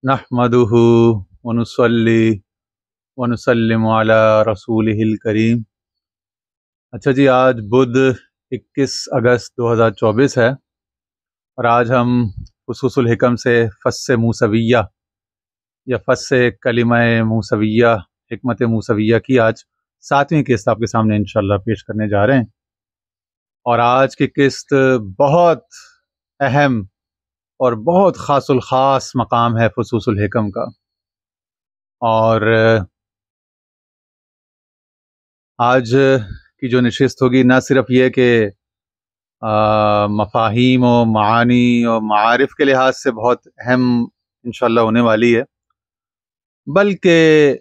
نحمدہ ونصلی ونسلم علی رسولہ الکریم۔ اچھا جی، آج بدھ 21 اگست 2024 ہے، اور آج ہم فصوص الحکم سے فص موسویہ یا فص کلمہ موسویہ، حکمت موسویہ کی آج 7ویں قسط آپ کے سامنے انشاءاللہ پیش کرنے جا رہے ہیں۔ اور آج کی قسط بہت اہم اور بہت خاص الخاص مقام ہے فصوص الحکم کا۔ اور آج کی جو نشست ہوگی نہ صرف یہ کہ مفاہیم و معانی و معارف کے لحاظ سے بہت اہم انشاءاللہ ہونے والی ہے، بلکہ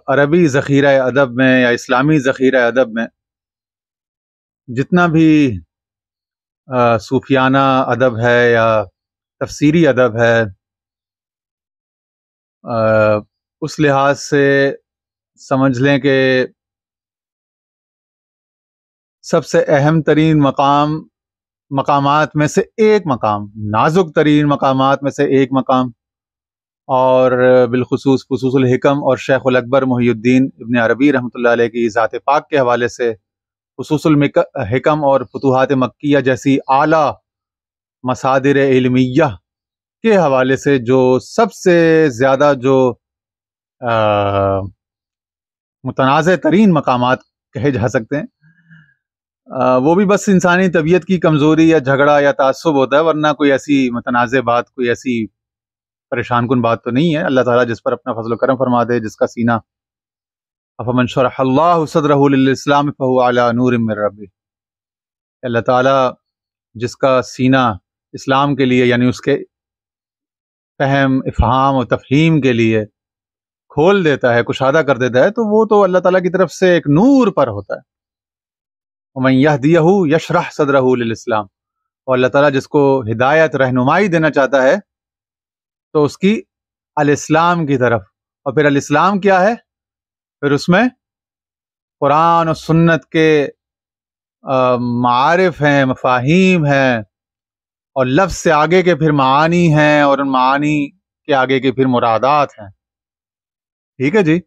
عربی ذخیرہ ادب میں یا اسلامی ذخیرہ ادب میں جتنا بھی صوفیانہ ادب ہے یا تفسیری ادب ہے، اس لحاظ سے سمجھ لیں کہ سب سے اہم ترین مقامات میں سے ایک مقام، نازک ترین مقامات میں سے ایک مقام، اور بالخصوص فصوص الحکم اور شیخ الاکبر محی الدین ابن عربی رحمۃ اللہ علیہ کی ذات پاک کے حوالے سے فصوص الحکم اور فتوحات مکیہ جیسی اعلیٰ مصادر علمیہ کے حوالے سے جو سب سے زیادہ جو متنازع ترین مقامات کہے جا سکتے ہیں، وہ بھی بس انسانی طبیعت کی کمزوری یا جھگڑا یا تعصب ہوتا ہے، ورنہ کوئی ایسی متنازع بات، کوئی ایسی پریشان کن بات تو نہیں ہے۔ اللہ تعالیٰ جس پر اپنا فضل و کرم فرما دے، جس کا سینہ افمن شرح اللہ صدرہ للاسلام فہو علی نور من ربہ، اللہ تعالیٰ جس کا سینہ اسلام کے لیے یعنی اس کے فہم، افہام و تفہیم کے لیے کھول دیتا ہے، کشادہ کر دیتا ہے، تو وہ تو اللہ تعالیٰ کی طرف سے ایک نور پر ہوتا ہے۔ ومن یہدیہ یشرح صدرہ للاسلام، اور اللہ تعالیٰ جس کو ہدایت، رہنمائی دینا چاہتا ہے تو اس کی الاسلام کی طرف، اور پھر الاسلام کیا ہے؟ پھر اس میں قرآن و سنت کے معارف ہیں، مفاہیم ہیں، اور لفظ سے آگے کے پھر معانی ہیں، اور ان معانی کے آگے کے پھر مرادات ہیں۔ ٹھیک ہے جی،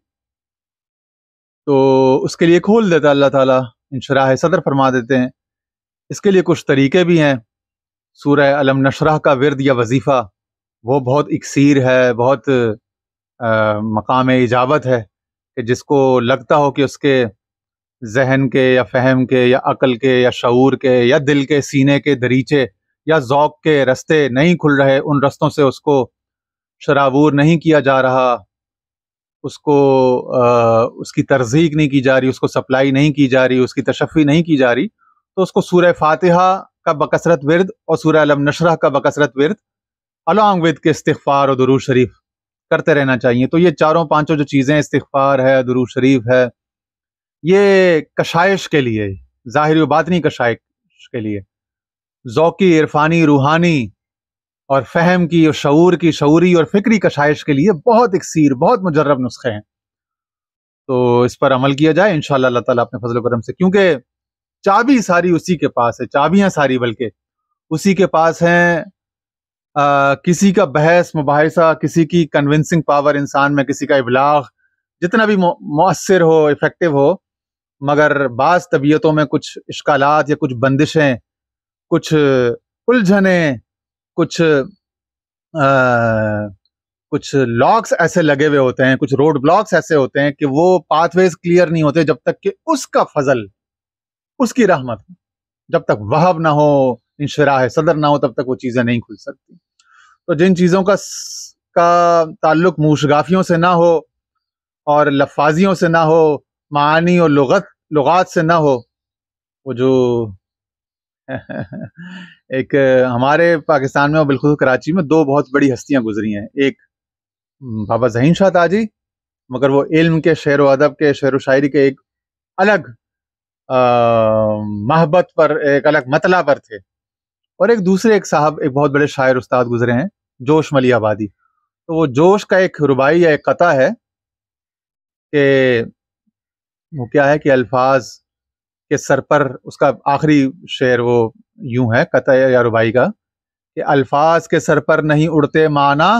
تو اس کے لیے کھول دیتا اللہ تعالیٰ، انشراح صدر فرما دیتے ہیں۔ اس کے لیے کچھ طریقے بھی ہیں۔ سورہ علم نشرح کا ورد یا وظیفہ وہ بہت اکسیر ہے، بہت مقام اجابت ہے، کہ جس کو لگتا ہو کہ اس کے ذہن کے یا فہم کے یا عقل کے یا شعور کے یا دل کے سینے کے دریچے یا ذوق کے رستے نہیں کھل رہے، ان رستوں سے اس کو شرابور نہیں کیا جا رہا، اس کو اس کی ترزیق نہیں کی جا رہی، اس کو سپلائی نہیں کی جا رہی، اس کی تشفی نہیں کی جا رہی، تو اس کو سورہ فاتحہ کا بکثرت ورد اور سورہ علم نشرح کا بکثرت ورد along with کے استغفار اور درود شریف کرتے رہنا چاہیے۔ تو یہ چاروں پانچوں جو چیزیں، استغفار ہے، درود شریف ہے، یہ کشائش کے لیے، ظاہری و باطنی کشائش کے لیے، ذوقی، عرفانی، روحانی اور فہم کی اور شعور کی، شعوری اور فکری کشائش کے لیے بہت اکسیر، بہت مجرب نسخے ہیں۔ تو اس پر عمل کیا جائے انشاءاللہ اللہ تعالیٰ اپنے فضل و کرم سے، کیونکہ چابی ساری اسی کے پاس ہے، چابیاں ساری بلکہ اسی کے پاس ہیں۔ کسی کا بحث مباحثہ، کسی کی کنونسنگ پاور انسان میں، کسی کا ابلاغ جتنا بھی مؤثر ہو، افیکٹو ہو، مگر بعض طبیعتوں میں کچھ اشکالات یا کچھ بندشیں، کچھ الجھنیں، کچھ لاکس ایسے لگے ہوئے ہوتے ہیں، کچھ روڈ بلاکس ایسے ہوتے ہیں کہ وہ پاتھ ویز کلیئر نہیں ہوتے جب تک کہ اس کا فضل، اس کی رحمت، جب تک وہب نہ ہو، انشراح صدر نہ ہو، تب تک وہ چیزیں نہیں کھل سکتی۔ تو جن چیزوں کا تعلق موشگافیوں سے نہ ہو اور لفاظیوں سے نہ ہو، معانی اور لغات سے نہ ہو، وہ جو ایک ہمارے پاکستان میں اور بالخصوص کراچی میں دو بہت بڑی ہستیاں گزری ہیں، ایک بابا ظہین شاہ تاجی، مگر وہ علم کے، شعر و ادب کے، شعر و شاعری کے ایک الگ محبت پر، ایک الگ مطلع پر تھے، اور ایک دوسرے ایک صاحب، ایک بہت بڑے شاعر استاد گزرے ہیں، جوش ملی آبادی۔ تو وہ جوش کا ایک رباعی یا ایک قطع ہے کہ وہ کیا ہے کہ الفاظ کے سر پر، اس کا آخری شعر وہ یوں ہے، قطع یا رباعی کا، کہ الفاظ کے سر پر نہیں اڑتے معنی،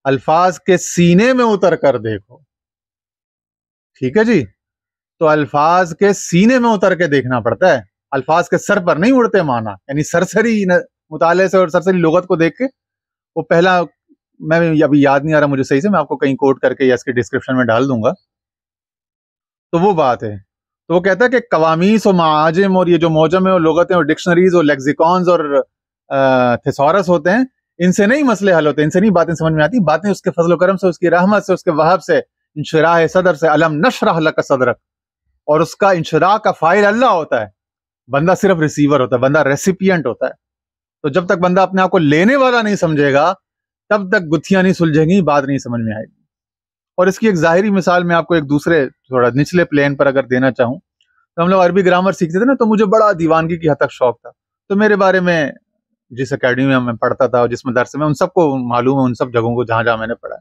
الفاظ کے سینے میں اتر کر دیکھو. ٹھیک ہے جی. تو الفاظ کے سینے میں اتر کے دیکھنا پڑتا ہے، الفاظ کے سر پر نہیں اڑتے معنی. یعنی سرسری مطالعے سے اور سرسری لغت کو دیکھ کے وہ پہلا، میں ابھی یاد نہیں آ رہا مجھے صحیح سے، میں آپ کو کہیں کوٹ کر کے یا اس کے ڈسکرپشن میں ڈال دوں گا. تو وہ بات ہے. تو وہ کہتا ہے کہ قوامیس و معاجم اور یہ جو موجم ہے اور لغتیں اور ڈکشنریز اور لیکزیکونز اور تھیسورس ہوتے ہیں، ان سے نہیں مسئلے حل ہوتے، ان سے نہیں باتیں سمجھ میں آتی. باتیں اس کے فضل و کرم سے، اس کی رحمت سے، اس کے وہب سے، انشراح صدر سے. علم نشرح لک صدرک. اور اس کا انشراح کا فاعل اللہ ہوتا ہے، بندہ صرف ریسیور ہوتا ہے، بندہ ریسیپینٹ ہوتا ہے. تو جب تک بندہ اپنے آپ کو لینے والا نہیں سمجھے گا تب تک گتھیاں نہیں سلجھیں گی، بات نہیں سمجھ میں آئے گی. اور اس کی ایک ظاہری مثال میں آپ کو ایک دوسرے تھوڑا نچلے پلین پر اگر دینا چاہوں تو ہم لوگ عربی گرامر سیکھتے تھے نا، تو مجھے بڑا دیوانگی کی حد تک شوق تھا. تو میرے بارے میں جس اکیڈمی میں پڑھتا تھا اور جس مدرسے میں، ان سب کو معلوم ہے، ان سب جگہوں کو جہاں جہاں میں نے پڑھا.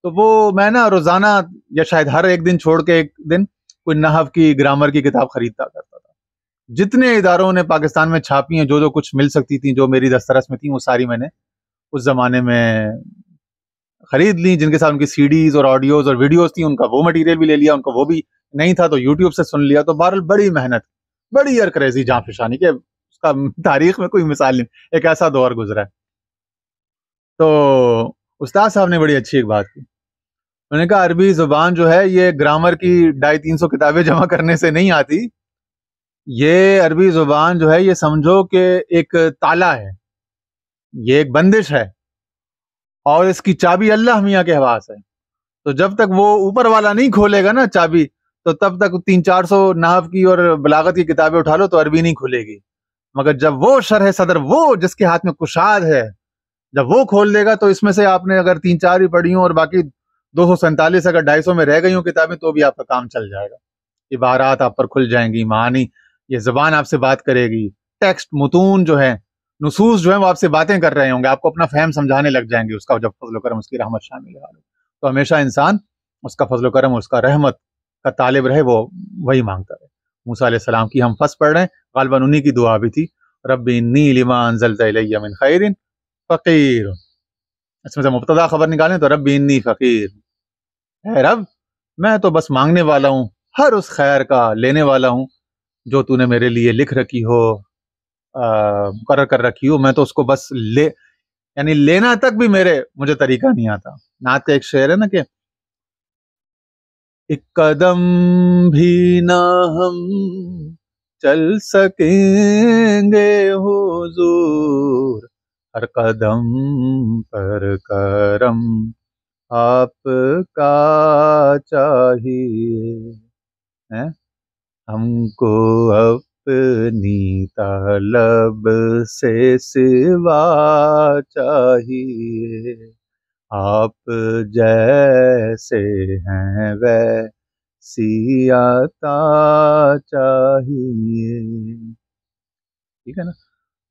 تو وہ میں نا روزانہ یا شاید ہر ایک دن چھوڑ کے ایک دن کوئی نحو کی، گرامر کی کتاب خریدتا کرتا تھا. جتنے اداروں نے پاکستان میں چھاپی ہیں، جو کچھ مل سکتی تھیں، جو میری دسترس میں تھیں، وہ ساری میں نے اس زمانے میں خرید لی. جن کے ساتھ ان کی سی ڈیز اور آڈیوز اور ویڈیوز تھیں، ان کا وہ مٹیریل بھی لے لیا. ان کا وہ بھی نہیں تھا تو یوٹیوب سے سن لیا. تو بہرحال بڑی محنت، بڑی ارکریزی جاں فشانی کہ اس کا تاریخ میں کوئی مثال نہیں. ایک ایسا دور گزرا ہے. تو استاد صاحب نے بڑی اچھی ایک بات کی. انہوں نے کہا عربی زبان جو ہے یہ گرامر کی 250-300 کتابیں جمع کرنے سے نہیں آتی. یہ عربی زبان جو ہے یہ سمجھو کہ ایک تالا ہے، یہ ایک بندش ہے، اور اس کی چابی اللہ میاں کے حواس ہے. تو جب تک وہ اوپر والا نہیں کھولے گا نا چابی، تو تب تک 300-400 نحو کی اور بلاغت کی کتابیں اٹھا لو تو عربی نہیں کھلے گی. مگر جب وہ شرح صدر، وہ جس کے ہاتھ میں کشاد ہے، جب وہ کھول دے گا تو اس میں سے آپ نے اگر 3-4 ہی پڑھی ہوں اور باقی 247 اگر 250 میں رہ گئی ہوں کتابیں، تو بھی آپ کا کام چل جائے گا. عبارات آپ پر کھل جائیں گی، معانی، یہ زبان آپ سے بات کرے گی. ٹیکسٹ، متون جو ہے، نصوص جو ہیں، وہ آپ سے باتیں کر رہے ہوں گے، آپ کو اپنا فہم سمجھانے لگ جائیں گے. اس کا جب فضل و کرم، اس کی رحمت شامل ہے. تو ہمیشہ انسان اس کا فضل و کرم، اس کا رحمت کا طالب رہے، وہ وہی مانگتا رہے. موسیٰ علیہ السلام کی ہم فصل پڑھ رہے ہیں، غالباً انہی کی دعا بھی تھی، رب انی لما انزلت الی من خیر فقیر. اس میں سے مبتدا خبر نکالیں تو رب انی فقیر، اے رب میں تو بس مانگنے والا ہوں، ہر اس خیر کا لینے والا ہوں جو تو نے میرے لیے لکھ رکھی ہو، مقرر کر رکھی ہو. میں تو اس کو بس یعنی لینا تک بھی مجھے طریقہ نہیں آتا. نعت کا ایک شعر ہے نا کہ ایک قدم بھی نہ ہم چل سکیں گے حضور، ہر قدم پر کرم آپ کا چاہیے، ہم کو اپنی طلب سے سوا چاہیے، آپ جیسے ہیں ویسی عطا چاہیے. ٹھیک ہے نا.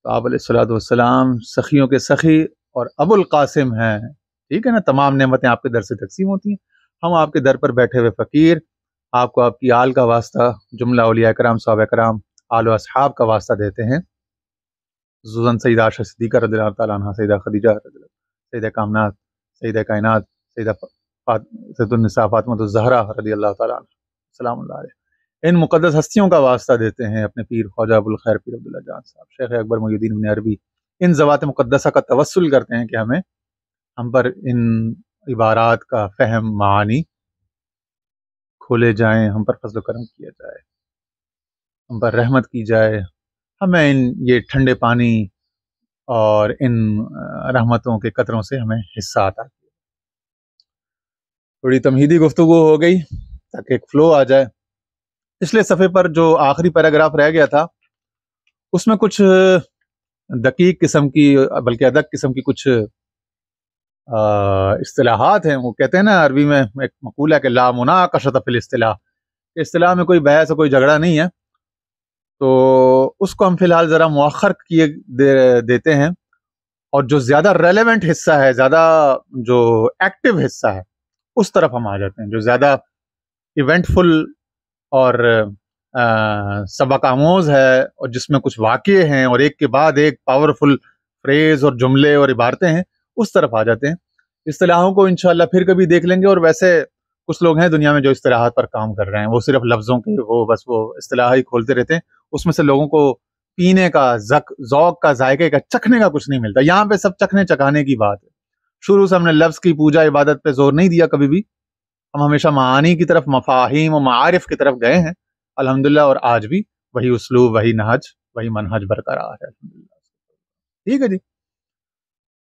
تو آپ علیہ الصلوۃ والسلام سخیوں کے سخی اور ابو القاسم ہیں. ٹھیک ہے نا. تمام نعمتیں آپ کے در سے تقسیم ہوتی ہیں. ہم آپ کے در پر بیٹھے ہوئے فقیر، آپ کو آپ کی آل کا واسطہ، جملہ اولیاء کرام، صحابہ کرام، آل و اصحاب کا واسطہ دیتے ہیں. خصوصاً سیدہ عائشہ صدیقہ رضی اللہ تعالیٰ عنہا، سیدہ خدیجہ رضی اللہ، سیدہ کامنات، سیدہ کائنات، سید النساء فاطمہ الزہرا رضی اللہ تعالیٰ عنہ، سلام اللہ علیہ. ان مقدس ہستیوں کا واسطہ دیتے ہیں اپنے پیر خواجہ ابو الخیر پیر عبداللہ جان صاحب، شیخ اکبر محی الدین ابن عربی. ان ذوات مقدسہ کا توسل کرتے ہیں کہ ہم پر ان عبارات کا فہم، معانی کھولے جائیں، ہم پر فضل و کرم کیا جائے، ہم پر رحمت کی جائے، ہمیں یہ ٹھنڈے پانی اور ان رحمتوں کے قطروں سے ہمیں حصہ عطا کیا. تھوڑی تمہیدی گفتگو ہو گئی تاکہ ایک فلو آ جائے. پچھلے صفحے پر جو آخری پیراگراف رہ گیا تھا اس میں کچھ دقیق قسم کی، بلکہ ادق قسم کی کچھ اصطلاحات ہیں. وہ کہتے ہیں نا عربی میں ایک مقولہ ہے کہ لا مناقشۃ فی الاصطلاح، اصطلاح میں کوئی بحث کوئی جھگڑا نہیں ہے. تو اس کو ہم فی الحال ذرا مؤخر کیے دیتے ہیں، اور جو زیادہ ریلیونٹ حصہ ہے، زیادہ جو ایکٹیو حصہ ہے، اس طرف ہم آ جاتے ہیں، جو زیادہ ایونٹ فل اور سبق آموز ہے، اور جس میں کچھ واقعے ہیں اور ایک کے بعد ایک پاورفل فریز اور جملے اور عبارتیں ہیں اس طرف آ جاتے ہیں. اصطلاحوں کو انشاءاللہ پھر کبھی دیکھ لیں گے. اور ویسے کچھ لوگ ہیں دنیا میں جو اصطلاحات پر کام کر رہے ہیں, وہ صرف لفظوں کے وہ بس وہ اصطلاح ہی کھولتے رہتے ہیں. اس میں سے لوگوں کو پینے کا, ذوق کا, ذائقے کا, چکھنے کا کچھ نہیں ملتا. یہاں پہ سب چکھنے چکھانے کی بات ہے. شروع سے ہم نے لفظ کی پوجا عبادت پہ زور نہیں دیا کبھی بھی. ہم ہمیشہ معانی کی طرف, مفاہیم و معارف کی طرف گئے ہیں الحمدللہ, اور آج بھی وہی اسلوب, وہی نہج, وہی منہج برقرار ہے الحمدللہ. ٹھیک ہے جی.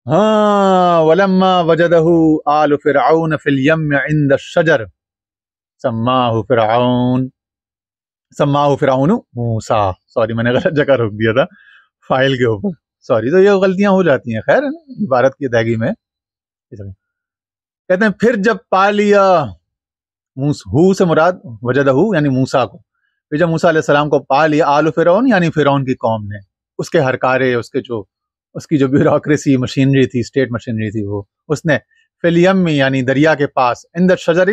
ہاں, ولما وجدہ آل فرعون فی الیم عند الشجر سماہ فرعون موسیٰ. سوری, میں نے غلط جگہ روک دیا تھا فائل کے اوپر, سوری. تو یہ غلطیاں ہو جاتی ہیں, خیر عبارت کی ادائیگی میں. کہتے ہیں پھر جب پا لیا, ہو سے مراد وجدہ یعنی موسیٰ کو, پھر جب موسیٰ علیہ السلام کو پا لیا آل فرعون یعنی فرعون کی قوم نے, اس کے ہرکارے, اس کی جو بیوروکریسی مشینری تھی, اسٹیٹ مشینری تھی, وہ اس نے فی الیم یعنی دریا کے پاس, عند الشجر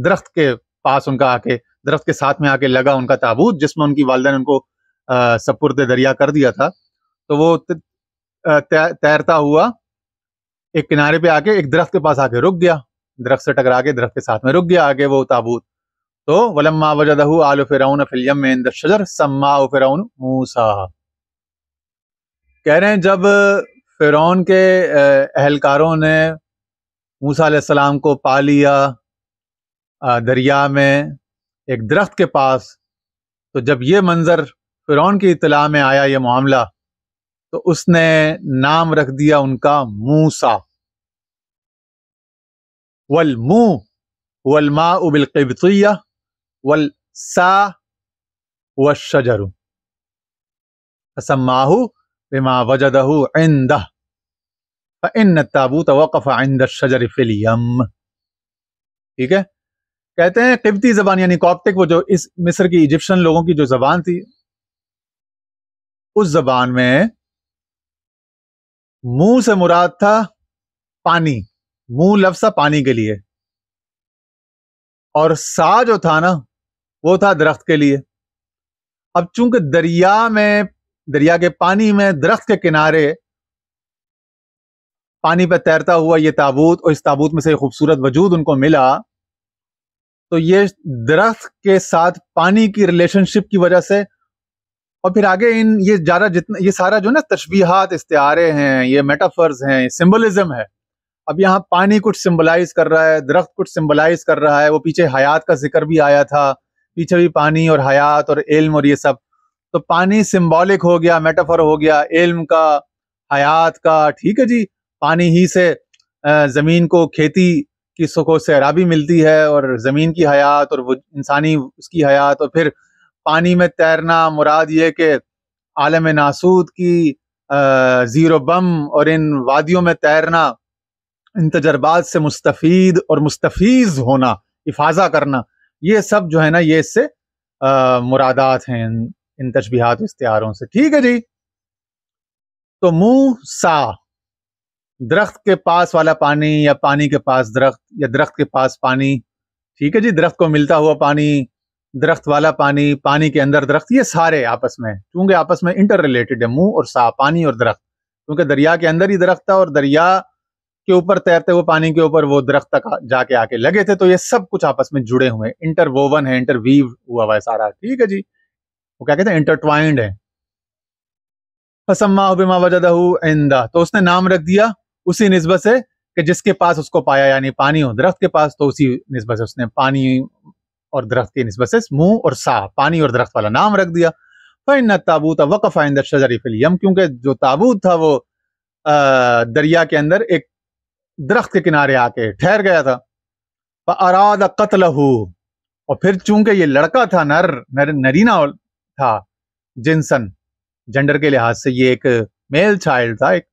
درخت کے پاس ان کا آ کے, درخت کے ساتھ میں آ کے لگا ان کا تابوت, جس میں ان کی والدہ نے ان کو سپرد دریا کر دیا تھا. تو وہ تیرتا ہوا ایک کنارے پہ آ کے ایک درخت کے پاس آ کے رک گیا, درخت سے ٹکرا کے درخت کے ساتھ میں رک گیا آگے وہ تابوت. تو ولما وجدہ آل فرعون فی الیم عند الشجر سماہ فرعون موسیٰ. کہہ رہے ہیں جب فرعون کے اہلکاروں نے موسیٰ علیہ السلام کو پا لیا دریا میں ایک درخت کے پاس, تو جب یہ منظر فرعون کی اطلاع میں آیا, یہ معاملہ, تو اس نے نام رکھ دیا ان کا موسیٰ. والمو والماء بالقبطیہ والسا والشجر فسماہ بما وجدہ عندہ فإن التابوت وقف عند الشجر فی الیم. ٹھیک ہے. کہتے ہیں قبطی زبان یعنی کاپٹک, وہ جو اس مصر کی ایجپشن لوگوں کی جو زبان تھی, اس زبان میں منہ سے مراد تھا پانی, منہ لفظ تھا پانی کے لیے, اور سا جو تھا نا وہ تھا درخت کے لیے. اب چونکہ دریا کے پانی میں درخت کے کنارے پانی پہ تیرتا ہوا یہ تابوت, اور اس تابوت میں سے ایک خوبصورت وجود ان کو ملا, تو یہ درخت کے ساتھ پانی کی ریلیشن شپ کی وجہ سے, اور پھر آگے یہ سارا جو نا تشبیہات, استعارے ہیں, یہ میٹافرز ہیں, سمبولزم ہے. اب یہاں پانی کچھ سمبلائز کر رہا ہے, درخت کچھ سمبلائز کر رہا ہے, وہ پیچھے حیات کا ذکر بھی آیا تھا, پیچھے بھی پانی اور حیات اور علم اور یہ سب. تو پانی سمبولک ہو گیا, میٹافر ہو گیا, علم کا, حیات کا. ٹھیک ہے جی. پانی ہی سے زمین کو کھیتی کی سکو سیرابی ملتی ہے, اور زمین کی حیات اور وہ انسانی اس کی حیات. اور پھر پانی میں تیرنا مراد یہ کہ عالم ناسوت کی زیرو بم اور ان وادیوں میں تیرنا, ان تجربات سے مستفید اور مستفیض ہونا, افاضہ کرنا, یہ سب جو ہے نا یہ اس سے مرادات ہیں ان تشبیہات استعاروں سے. ٹھیک ہے جی. تو موسیٰ درخت کے پاس والا پانی, یا پانی کے پاس درخت, یا درخت کے پاس پانی. ٹھیک ہے جی. درخت کو ملتا ہوا پانی, درخت والا پانی, پانی کے اندر درخت, یہ سارے آپس میں چونکہ آپس میں انٹر ریلیٹڈ ہے, منہ اور سا, پانی اور درخت. کیونکہ دریا کے اندر ہی درخت تھا, اور دریا کے اوپر تیرتے ہوئے پانی کے اوپر وہ درخت تک جا کے آ کے لگے تھے, تو یہ سب کچھ آپس میں جڑے ہوئے, انٹر ووون ہے, انٹر ویو ہوا ہوا ہے سارا. ٹھیک ہے جی. وہ کیا کہتے ہیں, انٹرٹوائنڈ ہے. فسماہ بما وجدہ عندہ, تو اس نے نام رکھ دیا اسی نسبت سے کہ جس کے پاس اس کو پایا, یعنی پانی اور درخت کے پاس, تو اسی نسبت سے اس نے پانی اور درخت کی نسبت سے منہ اور سا, پانی اور درخت والا نام رکھ دیا. فإن التابوت وقف عند الشجر فی الیم, کیونکہ جو تابوت تھا وہ دریا کے اندر ایک درخت کے کنارے آ کے ٹھہر گیا تھا. فاراد قتلہ, اور پھر چونکہ یہ لڑکا تھا, نرینا تھا جنسن, جنڈر کے لحاظ سے یہ ایک میل چائلڈ تھا ایک,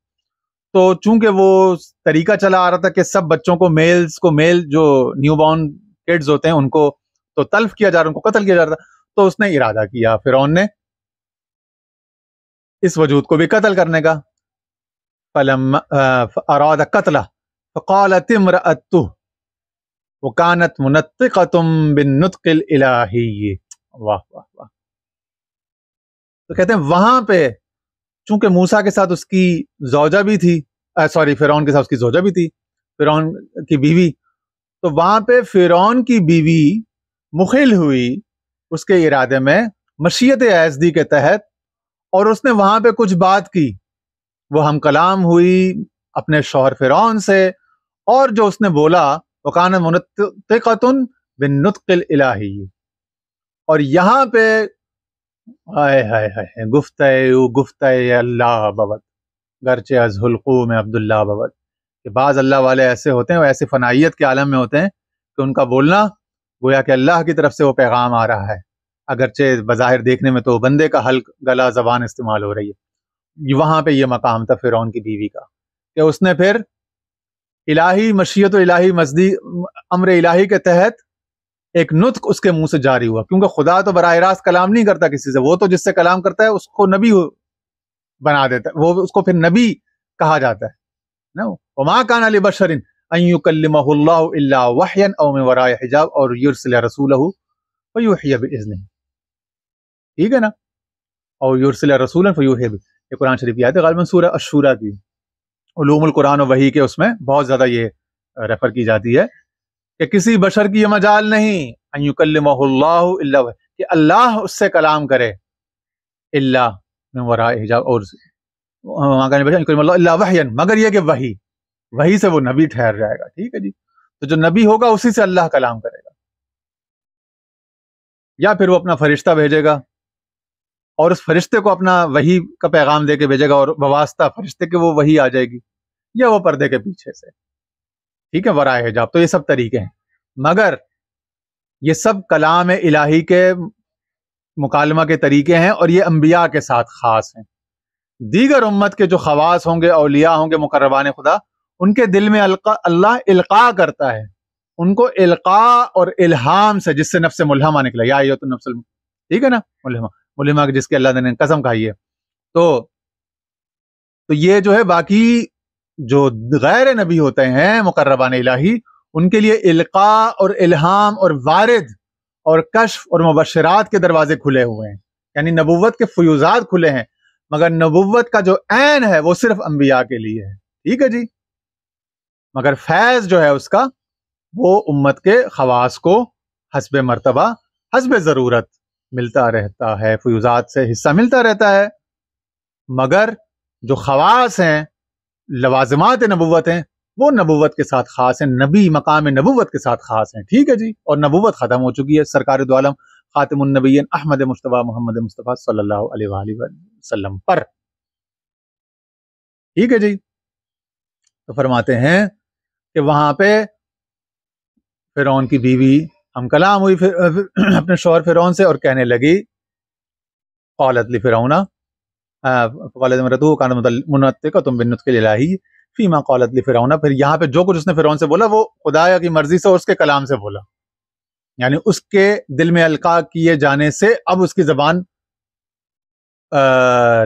تو چونکہ وہ طریقہ چلا آ رہا تھا کہ سب بچوں کو, میل جو نیو بورن کڈز ہوتے ہیں ان کو تو تلف کیا جا رہا, ان کو قتل کیا جا رہا تھا, تو اس نے ارادہ کیا فرعون نے اس وجود کو بھی قتل کرنے کا. فلما اراد قتلہ فقالت امرأته وكانت منطقة بالنطق الالہی. واہ واہ واہ. تو کہتے ہیں وہاں پہ چونکہ موسیٰ کے ساتھ اس کی زوجہ بھی تھی، فرعون کے ساتھ اس کی زوجہ بھی تھی، فرعون کی بیوی، تو وہاں پہ فرعون کی بیوی مخل ہوئی اس کے ارادے میں مشیت اعزدی کے تحت، اور اس نے وہاں پہ کچھ بات کی، وہ ہم کلام ہوئی اپنے شوہر فرعون سے، اور جو اس نے بولا وَكَانَ مُنَطِّقَةٌ بِالنُّطْقِ الْإِلَٰهِيِّ، اور یہاں پہ گفتہ اللہ بوت گرچہ از حلقوم عبداللہ بوت، کہ بعض اللہ والے ایسے ہوتے ہیں، وہ ایسے فنائیت کے عالم میں ہوتے ہیں کہ ان کا بولنا گویا کہ اللہ کی طرف سے وہ پیغام آ رہا ہے، اگرچہ بظاہر دیکھنے میں تو بندے کا حلق گلا زبان استعمال ہو رہی ہے۔ وہاں پہ یہ مقام تھا فرعون کی بیوی کا کہ اس نے پھر الہی مشیت و الہی امر الہی کے تحت ایک نطق اس کے منہ سے جاری ہوا، کیونکہ خدا تو براہ راست کلام نہیں کرتا کسی سے، وہ تو جس سے کلام کرتا ہے اس کو نبی بنا دیتا ہے، وہ اس کو پھر نبی کہا جاتا ہے نا۔ وما کان لبشر ان یکلمہ اللہ الا وحیا او من وراء حجاب اور یرسل رسولہ فیوحی باذنہ، ٹھیک ہے نا، اور یرسل رسولا فیوحی باذنہ، یہ قرآن شریف کی آیت ہے، غالباً سورہ الشورى کی، علوم القرآن و وحی کے اس میں بہت زیادہ یہ ریفر کی جاتی ہے کہ کسی بشر کی یہ مجال نہیں ان یکلمہ اللہ الا کہ اللہ اس سے کلام کرے، الا من وراء حجاب، اور اللہ وحیا، مگر یہ کہ وحی سے وہ نبی ٹھہر جائے گا، ٹھیک ہے جی، تو جو نبی ہوگا اسی سے اللہ کلام کرے گا، یا پھر وہ اپنا فرشتہ بھیجے گا اور اس فرشتے کو اپنا وحی کا پیغام دے کے بھیجے گا، اور بواسطہ فرشتے کے وہ وحی آ جائے گی، یا وہ پردے کے پیچھے سے، ٹھیک ہے، وراء حجاب۔ تو یہ سب طریقے ہیں، مگر یہ سب کلام الہی کے مکالمہ کے طریقے ہیں، اور یہ انبیاء کے ساتھ خاص ہیں۔ دیگر امت کے جو خواص ہوں گے، اولیاء ہوں گے، مقربان خدا، ان کے دل میں اللہ القاء کرتا ہے، ان کو القاء اور الہام سے، جس سے نفس ملہمہ نکلا، یا ایھا النفس ٹھیک ہے نا، ملہمہ جس کے اللہ نے قسم کھائی ہے، تو یہ جو ہے باقی جو غیر نبی ہوتے ہیں مقربان الہی، ان کے لیے القاء اور الہام اور وارد اور کشف اور مبشرات کے دروازے کھلے ہوئے ہیں، یعنی نبوت کے فیوزات کھلے ہیں، مگر نبوت کا جو عین ہے وہ صرف انبیاء کے لیے ہے، ٹھیک ہے جی، مگر فیض جو ہے اس کا وہ امت کے خواص کو حسب مرتبہ حسب ضرورت ملتا رہتا ہے، فیوزات سے حصہ ملتا رہتا ہے، مگر جو خواص ہیں، لوازمات نبوت ہیں، وہ نبوت کے ساتھ خاص ہیں، نبی مقام نبوت کے ساتھ خاص ہیں، ٹھیک ہے جی، اور نبوت ختم ہو چکی ہے سرکار دو عالم خاتم النبیین احمد مصطفیٰ محمد مصطفیٰ صلی اللہ علیہ وآلہ وسلم پر، ٹھیک ہے جی۔ تو فرماتے ہیں کہ وہاں پہ فرعون کی بیوی ہم کلام ہوئی اپنے شوہر فرعون سے، اور کہنے لگی قالت لفرعون قالت امرأته كانت منطقة بالنطق الالہی فیما قالت لفرعون، پھر یہاں پہ جو کچھ اس نے فرعون سے بولا وہ خدایا کی مرضی سے اور اس کے کلام سے بولا، یعنی اس کے دل میں القاء کیے جانے سے اب اس کی زبان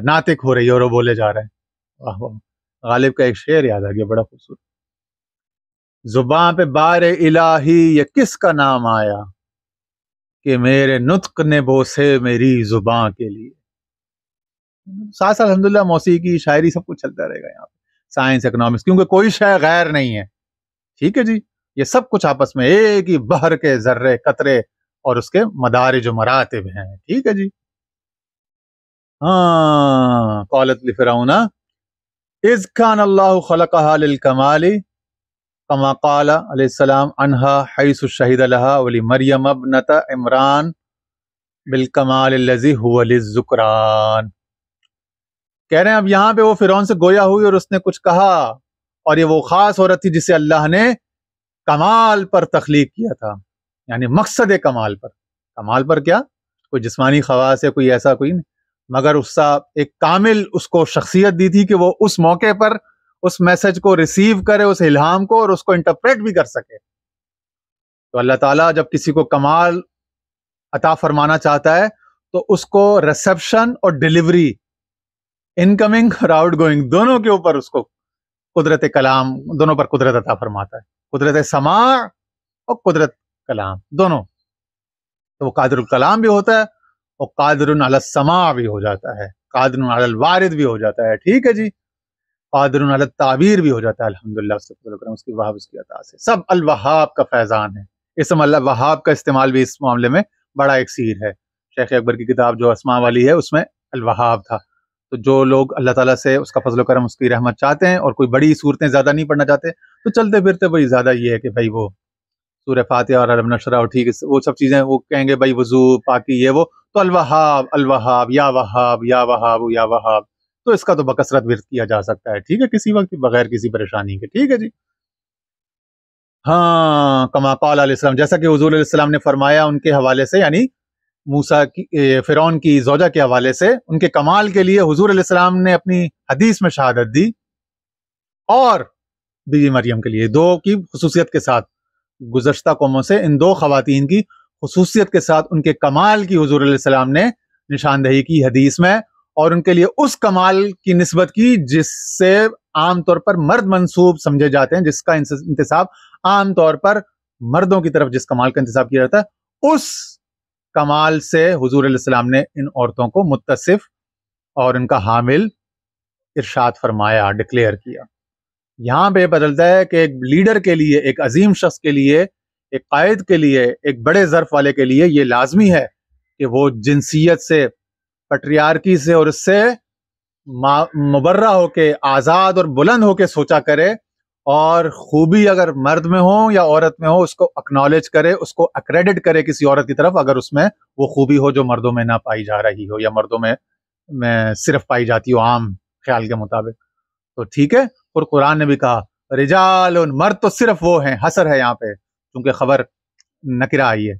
ناطق ہو رہی ہے اور وہ بولے جا رہے ہیں۔ واہ واہ، غالب کا ایک شعر یاد آ گیا بڑا خوبصورت، زباں پہ بار الہی یہ کس کا نام آیا کہ میرے نطق نے بوسے میری زباں کے لیے۔ ساتھ ساتھ الحمدللہ موسیقی، شاعری، سب کچھ چلتا رہے گا یہاں پہ، سائنس، اکنامکس، کیونکہ کوئی شے غیر نہیں ہے، ٹھیک ہے جی، یہ سب کچھ آپس میں ایک ہی بحر کے ذرے قطرے اور اس کے مدارج و مراتب ہیں، ٹھیک ہے جی۔ ہاں، قالت لفرعون اذ کان اللہ خلقها للکمال کما قال علیہ السلام عنها حیث شہد لها ولمریم ابنۃ عمران بالکمال الذی هو للذکران۔ کہہ رہے ہیں اب یہاں پہ وہ فرعون سے گویا ہوئی اور اس نے کچھ کہا، اور یہ وہ خاص عورت تھی جسے اللہ نے کمال پر تخلیق کیا تھا، یعنی مقصد کمال پر۔ کمال پر کیا؟ کوئی جسمانی خواص ہے، کوئی ایسا کوئی نہیں، مگر اس کا ایک کامل اس کو شخصیت دی تھی کہ وہ اس موقع پر اس میسج کو ریسیو کرے، اس الہام کو، اور اس کو انٹرپریٹ بھی کر سکے۔ تو اللہ تعالیٰ جب کسی کو کمال عطا فرمانا چاہتا ہے تو اس کو ریسیپشن اور ڈیلیوری، انکمنگ اور آؤٹ گوئنگ، دونوں کے اوپر اس کو قدرت کلام، دونوں پر قدرت عطا فرماتا ہے، قدرت سماع اور قدرت کلام دونوں۔ تو وہ قادر الکلام بھی ہوتا ہے اور قادر علی السماع بھی ہو جاتا ہے، قادر علی الوارد بھی ہو جاتا ہے، ٹھیک ہے جی، قادر علی التعبیر بھی ہو جاتا ہے، الحمدللہ اس کی وہاب اس کی عطا سے، سب الوہاب کا فیضان ہے۔ اسم اللہ وہاب کا استعمال بھی اس معاملے میں بڑا اکثیر ہے۔ شیخ اکبر کی کتاب جو اسماء والی ہے اس میں الوہاب تھا۔ تو جو لوگ اللہ تعالیٰ سے اس کا فضل و کرم، اس کی رحمت چاہتے ہیں اور کوئی بڑی صورتیں زیادہ نہیں پڑھنا چاہتے، تو چلتے پھرتے وہی زیادہ یہ ہے کہ بھائی وہ سورہ فاتحہ اور علم نشرح اور ٹھیک وہ سب چیزیں وہ کہیں گے بھائی وضو پاکی یہ وہ، تو الوہاب الوہاب یا وہاب یا وہاب یا وہاب، تو اس کا تو بکثرت ورد کیا جا سکتا ہے، ٹھیک ہے، کسی وقت بغیر کسی پریشانی کے، ٹھیک ہے جی۔ ہاں، کما قال علیہ السلام، جیسا کہ حضور علیہ السلام نے فرمایا ان کے حوالے سے، یعنی موسیٰ کی فرعون کی زوجہ کے حوالے سے، ان کے کمال کے لیے حضور علیہ السلام نے اپنی حدیث میں شہادت دی، اور بیوی مریم کے لیے دو کی خصوصیت کے ساتھ، گزشتہ قوموں سے ان دو خواتین کی خصوصیت کے ساتھ ان کے کمال کی حضور علیہ السلام نے نشاندہی کی حدیث میں، اور ان کے لیے اس کمال کی نسبت کی جس سے عام طور پر مرد منسوب سمجھے جاتے ہیں، جس کا انتساب عام طور پر مردوں کی طرف جس کمال کا انتساب کیا جاتا ہے، اس کمال سے حضور علیہ السلام نے ان عورتوں کو متصف اور ان کا حامل ارشاد فرمایا، ڈکلیئر کیا۔ یہاں پہ بدلتا ہے کہ ایک لیڈر کے لیے، ایک عظیم شخص کے لیے، ایک قائد کے لیے، ایک بڑے ظرف والے کے لیے یہ لازمی ہے کہ وہ جنسیت سے، پیٹریارکی سے اور اس سے مبرہ ہو کے، آزاد اور بلند ہو کے سوچا کرے، اور خوبی اگر مرد میں ہو یا عورت میں ہو اس کو اکنالج کرے، اس کو اکریڈٹ کرے کسی عورت کی طرف اگر اس میں وہ خوبی ہو جو مردوں میں نہ پائی جا رہی ہو، یا مردوں میں صرف پائی جاتی ہو عام خیال کے مطابق، تو ٹھیک ہے۔ اور قرآن نے بھی کہا رجال، مرد تو صرف وہ ہیں، حصر ہے یہاں پہ چونکہ خبر نکرہ آئی ہے،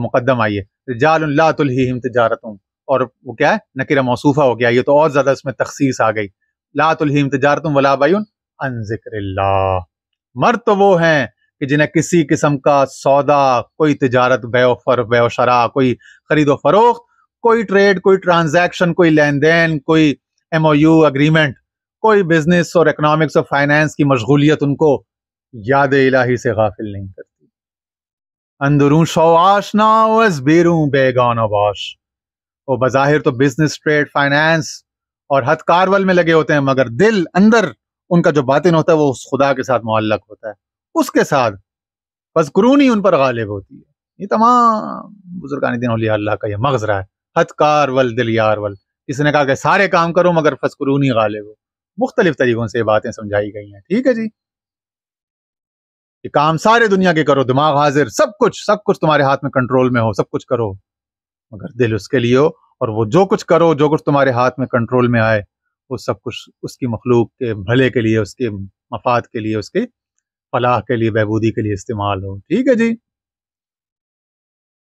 مقدم آئی ہے، رجال لا تلہیہم تجارت، اور وہ کیا ہے، نکرہ موصوفہ ہو گیا، یہ تو اور زیادہ اس میں تخصیص آ گئی، لا تلہیہم تجارت ولا بیع عن ذکر اللہ، مرد تو وہ ہیں کہ جنہیں کسی قسم کا سودا، کوئی تجارت، بیع و شراء، کوئی خرید و فروخت، کوئی ٹریڈ، کوئی ٹرانزیکشن، کوئی لین دین، کوئی MOU اگریمنٹ، کوئی بزنس اور اکنامکس اور فائنانس کی مشغولیت ان کو یاد الہی سے غافل نہیں کرتی۔ اندرون شو آشنا وز بیرون بیگانہ باش، وہ بظاہر تو بزنس، ٹریڈ، فائنانس اور ہتھ کارول میں لگے ہوتے ہیں، مگر دل اندر ان کا جو باطن ہوتا ہے وہ اس خدا کے ساتھ معلق ہوتا ہے، اس کے ساتھ فذکرونی ان پر غالب ہوتی ہے۔ یہ تمام بزرگان دین اولیاء اللہ کا یہ مغزرہ ہے، ہتھ کارول دل یارول، کسی نے کہا کہ سارے کام کرو مگر فذکرونی غالب ہو، مختلف طریقوں سے یہ باتیں سمجھائی گئی ہیں، ٹھیک ہے جی، یہ کام سارے دنیا کے کرو، دماغ حاضر، سب کچھ تمہارے ہاتھ میں کنٹرول میں ہو، سب کچھ کرو مگر دل اس کے لیے ہو، اور وہ جو کچھ کرو، جو کچھ تمہارے ہاتھ میں کنٹرول میں آئے، وہ سب کچھ اس کی مخلوق کے بھلے کے لیے، اس کے مفاد کے لیے، اس کے فلاح کے لیے، بہبودی کے لیے استعمال ہو، ٹھیک ہے جی۔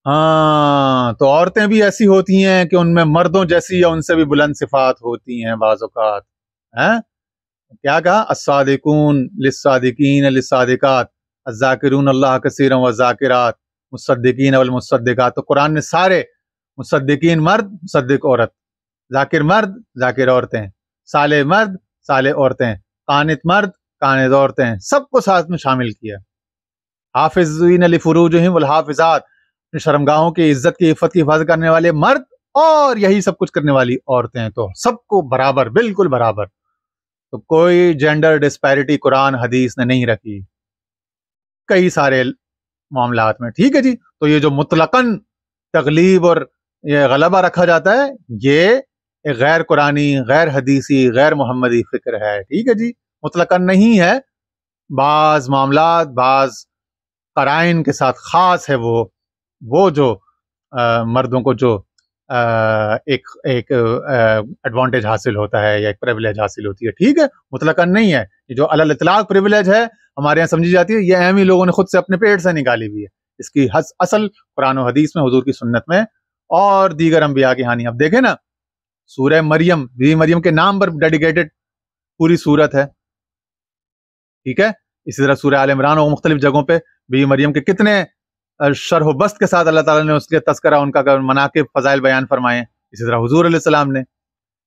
ہاں، تو عورتیں بھی ایسی ہوتی ہیں کہ ان میں مردوں جیسی یا ان سے بھی بلند صفات ہوتی ہیں بعض اوقات، کیا کہا، الصادقون للصادقین للصادقات، الذاکرون اللہ کثیرا والذاکرات، مصدقین والمصدقات، تو قرآن نے سارے مصدقین مرد، مصدق عورت، ذاکر مرد، ذاکر عورتیں، صالح مرد، صالح عورتیں، قانت مرد، قانت عورتیں، سب کو ساتھ میں شامل کیا۔ حافظین لفروجہم والحافظات، شرمگاہوں کی عزت کی عفت کی حفاظت کرنے والے مرد، اور یہی سب کچھ کرنے والی عورتیں، تو سب کو برابر، بالکل برابر، تو کوئی جینڈر ڈسپیرٹی قرآن حدیث نے نہیں رکھی کئی سارے معاملات میں، ٹھیک ہے جی۔ تو یہ جو مطلقاً تغلیب اور یہ غلبہ رکھا جاتا ہے، یہ ایک غیر قرآنی، غیر حدیثی، غیر محمدی فکر ہے، ٹھیک ہے جی، مطلقاً نہیں ہے، بعض معاملات، بعض قرائن کے ساتھ خاص ہے، وہ جو مردوں کو جو ایک ایڈوانٹیج حاصل ہوتا ہے یا ایک پریولیج حاصل ہوتی ہے، ٹھیک ہے، مطلقاً نہیں ہے، یہ جو علی الاطلاق پریولیج ہے ہمارے یہاں سمجھی جاتی ہے، یہ اہم ہی لوگوں نے خود سے اپنے پیٹ سے نکالی ہوئی ہے، اس کی اصل قرآن و حدیث میں، حضور کی سنت میں اور دیگر انبیاء کی کہانی۔ اب دیکھیں نا، سورہ مریم، بیوی مریم کے نام پر ڈیڈیکیٹڈ پوری سورت ہے، ٹھیک ہے، اسی طرح سورہ آل عمران اور مختلف جگہوں پہ بیوی مریم کے کتنے شرح و بسط کے ساتھ اللہ تعالیٰ نے اس کے تذکرہ، ان کا مناقب، فضائل بیان فرمائے، اسی طرح حضور علیہ السلام نے،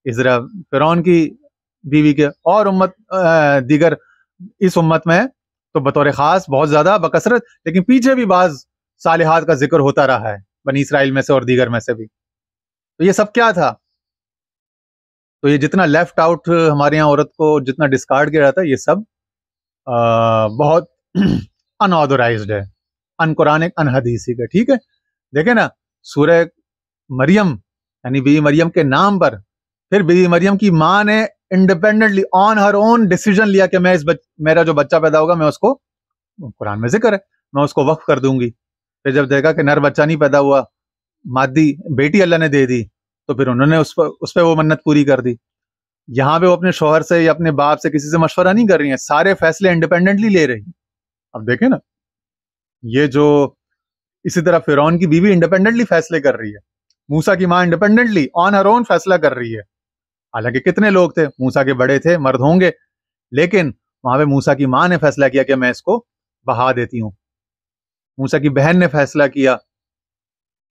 اسی طرح فرعون کی بیوی کے، اور امت دیگر اس امت میں تو بطور خاص بہت زیادہ بکثرت، لیکن پیچھے بھی بعض صالحات کا ذکر ہوتا رہا ہے، بنی اسرائیل میں سے اور دیگر میں سے بھی۔ تو یہ سب کیا تھا؟ تو یہ جتنا لیفٹ آؤٹ ہمارے یہاں عورت کو جتنا ڈسکارڈ کیا جاتا ہے، یہ سب بہت انآتھورائزڈ ہے، ان قرآنک ان حدیثی کا. ٹھیک ہے، دیکھیں نا سورہ مریم یعنی بی مریم کے نام پر پھر بی مریم کی ماں نے انڈیپینڈنٹلی آن ہر اون ڈیسیژن لیا کہ میں میرا جو بچہ پیدا ہوگا میں اس کو، قرآن میں ذکر ہے، میں اس کو وقف کر دوں گی. پھر جب دیکھا کہ نر بچہ نہیں پیدا ہوا، مادی بیٹی اللہ نے دے دی، تو پھر انہوں نے اس پہ وہ منت پوری کر دی. یہاں پہ وہ اپنے شوہر سے یا اپنے باپ سے کسی سے مشورہ نہیں کر رہی ہیں، سارے فیصلے انڈیپینڈنٹلی لے رہی ہیں. اب دیکھیں نا یہ جو اسی طرح فرعون کی بیوی انڈیپینڈنٹلی فیصلے کر رہی ہے، موسیٰ کی ماں انڈیپینڈنٹلی آن ہر اون فیصلہ کر رہی ہے. حالانکہ کتنے لوگ تھے، موسیٰ کے بڑے تھے، مرد ہوں گے، لیکن وہاں پہ موسیٰ کی ماں نے فیصلہ کیا کہ میں اس کو بہا دیتی ہوں. موسیٰ کی بہن نے فیصلہ کیا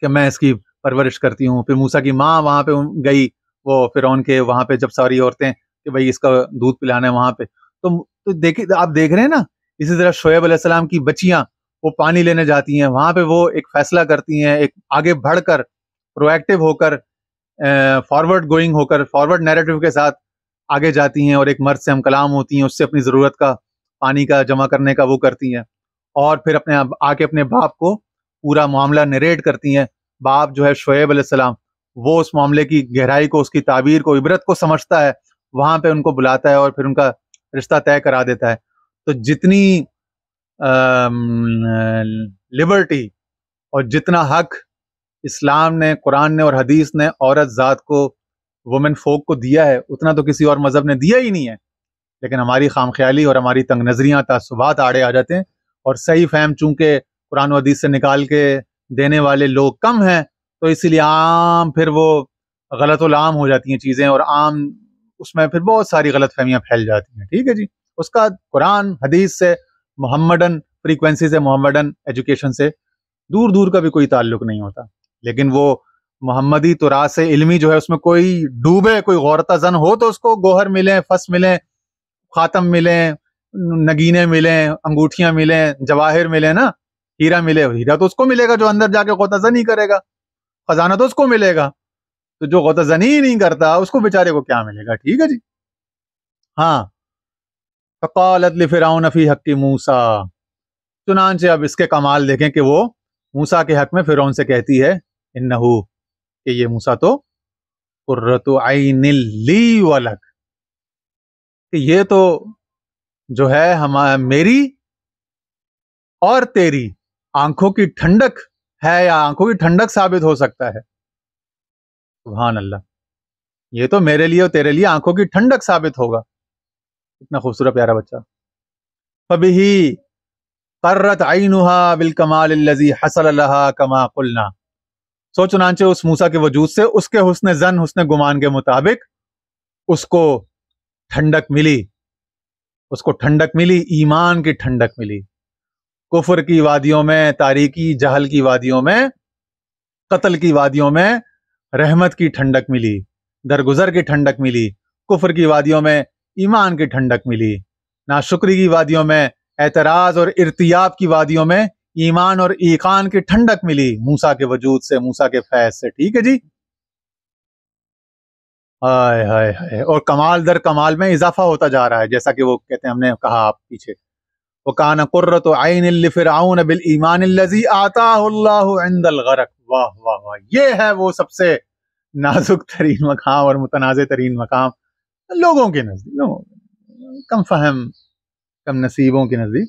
کہ میں اس کی پرورش کرتی ہوں. پھر موسیٰ کی ماں وہاں پہ گئی، وہ فرعون کے وہاں پہ جب ساری عورتیں کہ بھائی اس کا دودھ پلانا ہے وہاں پہ، تو دیکھیں آپ دیکھ رہے ہیں نا. اسی طرح شعیب علیہ السلام کی بچیاں وہ پانی لینے جاتی ہیں، وہاں پہ وہ ایک فیصلہ کرتی ہیں، ایک آگے بڑھ کر پرو ایکٹیو ہو کر فارورڈ گوئنگ ہو کر فارورڈ نیریٹو کے ساتھ آگے جاتی ہیں، اور ایک مرد سے ہم کلام ہوتی ہیں، اس سے اپنی ضرورت کا پانی کا جمع کرنے کا وہ کرتی ہیں، اور پھر آ کے اپنے باپ کو پورا معاملہ نریٹ کرتی ہیں. باپ جو ہے شعیب علیہ السلام، وہ اس معاملے کی گہرائی کو، اس کی تعبیر کو، عبرت کو سمجھتا ہے، وہاں پہ ان کو بلاتا ہے اور پھر ان کا رشتہ طے کرا دیتا ہے. تو جتنی لبرٹی اور جتنا حق اسلام نے، قرآن نے اور حدیث نے عورت ذات کو، وومن فوک کو دیا ہے، اتنا تو کسی اور مذہب نے دیا ہی نہیں ہے. لیکن ہماری خام خیالی اور ہماری تنگ نظریاں، تعصبات آڑے آ جاتے ہیں، اور صحیح فہم چونکہ قرآن و حدیث سے نکال کے دینے والے لوگ کم ہیں، تو اسی لیے عام پھر وہ غلط العام ہو جاتی ہیں چیزیں، اور عام اس میں پھر بہت ساری غلط فہمیاں پھیل جاتی ہیں. ٹھیک ہے جی، اس کا قرآن حدیث سے، محمدن فریکوینسی سے، محمدن ایجوکیشن سے دور دور کا بھی کوئی تعلق نہیں ہوتا. لیکن وہ محمدی تراث علمی جو ہے اس میں کوئی ڈوبے، کوئی غورتہ زن ہو تو اس کو گوہر ملیں، فس ملیں، خاتم ملیں، نگینے ملیں، انگوٹھیاں ملیں، جواہر ملیں نا، ہیرا ملے، ہیرا تو اس کو ملے گا جو اندر جا کے غوطہ زنی کرے گا، خزانہ تو اس کو ملے گا. تو جو غوطہ زنی ہی نہیں کرتا اس کو بیچارے کو کیا ملے گا. ٹھیک ہے جی. ہاں، فقالت لفرعون فی حق موسیٰ، چنانچہ اب اس کے کمال دیکھیں کہ وہ موسیٰ کے حق میں فرعون سے کہتی ہے انہو، کہ یہ موسیٰ تو قرۃ عین لی ولک، کہ یہ تو جو ہے میری اور تیری آنکھوں کی ٹھنڈک ہے، یا آنکھوں کی ٹھنڈک ثابت ہو سکتا ہے. سبحان اللہ، یہ تو میرے لیے اور تیرے لیے آنکھوں کی ٹھنڈک ثابت ہوگا. اتنا خوبصورت پیارا بچہ. فَبِهِ قرت عینها بالکمال الذی حصل لها کما قلنا، سو چنانچہ اس موسیٰ کے وجود سے اس کے حسن ظن، حسن گمان کے مطابق اس کو ٹھنڈک ملی، اس کو ٹھنڈک ملی، ایمان کی ٹھنڈک ملی. کفر کی وادیوں میں، تاریکی جہل کی وادیوں میں، قتل کی وادیوں میں رحمت کی ٹھنڈک ملی، درگزر کی ٹھنڈک ملی. کفر کی وادیوں میں ایمان کی ٹھنڈک ملی. ناشکری کی وادیوں میں، اعتراض اور ارتیاب کی وادیوں میں ایمان اور ایقان کی ٹھنڈک ملی موسیٰ کے وجود سے، موسیٰ کے فیض سے. ٹھیک ہے جی. ہائے ہائے ہائے، اور کمال در کمال میں اضافہ ہوتا جا رہا ہے، جیسا کہ وہ کہتے ہیں، ہم نے کہا آپ پیچھے، وَكَانَ قُرَّةُ عَيْنٍ لِفِرْعَوْنَ بِالْإِيمَانِ الَّذِي آتَاهُ اللَّهُ عِنْدَ الْغَرَقِ. واہ واہ واہ، یہ ہے وہ سب سے نازک ترین مقام اور متنازع ترین مقام لوگوں کے نزدیک، کم فہم، کم نصیبوں کے نزدیک.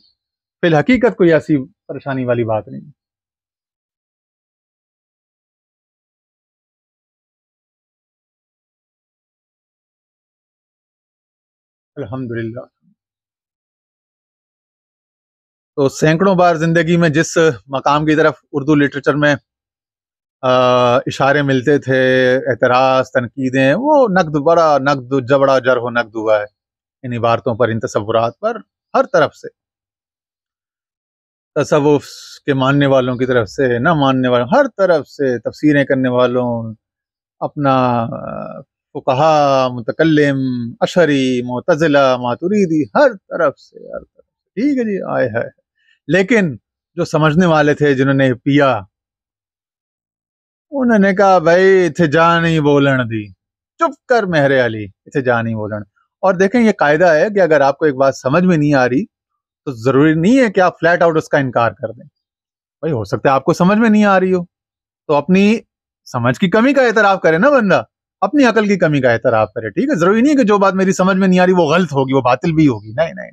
فی الحقیقت کوئی ایسی پریشانی والی بات نہیں. الحمدللہ. تو سینکڑوں بار زندگی میں جس مقام کی طرف اردو لٹریچر میں اشارے ملتے تھے، اعتراض، تنقیدیں، وہ نقد، بڑا نقد، جبڑا جرح و نقد ہوا ہے ان عبارتوں پر، ان تصورات پر، ہر طرف سے، تصوف کے ماننے والوں کی طرف سے، نہ ماننے والوں، ہر طرف سے، تفسیریں کرنے والوں، اپنا فقہا، متکلم، اشعری، معتزلہ، ماتریدی، ہر طرف سے، ہر طرف سے. ٹھیک ہے جی. آئے ہے. لیکن جو سمجھنے والے تھے، جنہوں نے پیا، انہوں نے کہا بھائی اتھے جا نہیں بولن دی، چپ کر مہر علی اسے جا نہیں بولنا. اور دیکھیں یہ قاعدہ ہے کہ اگر آپ کو ایک بات سمجھ میں نہیں آ رہی تو ضروری نہیں ہے کہ آپ فلیٹ آؤٹ اس کا انکار کر دیں. بھائی ہو سکتا ہے آپ کو سمجھ میں نہیں آ رہی ہو تو اپنی سمجھ کی کمی کا اعتراف کرے نا بندہ, اپنی عقل کی کمی کا اعتراف کرے. ٹھیک ہے, ضروری نہیں ہے کہ جو بات میری سمجھ میں نہیں آ رہی وہ غلط ہوگی, وہ باطل بھی ہوگی. نہیں نہیں,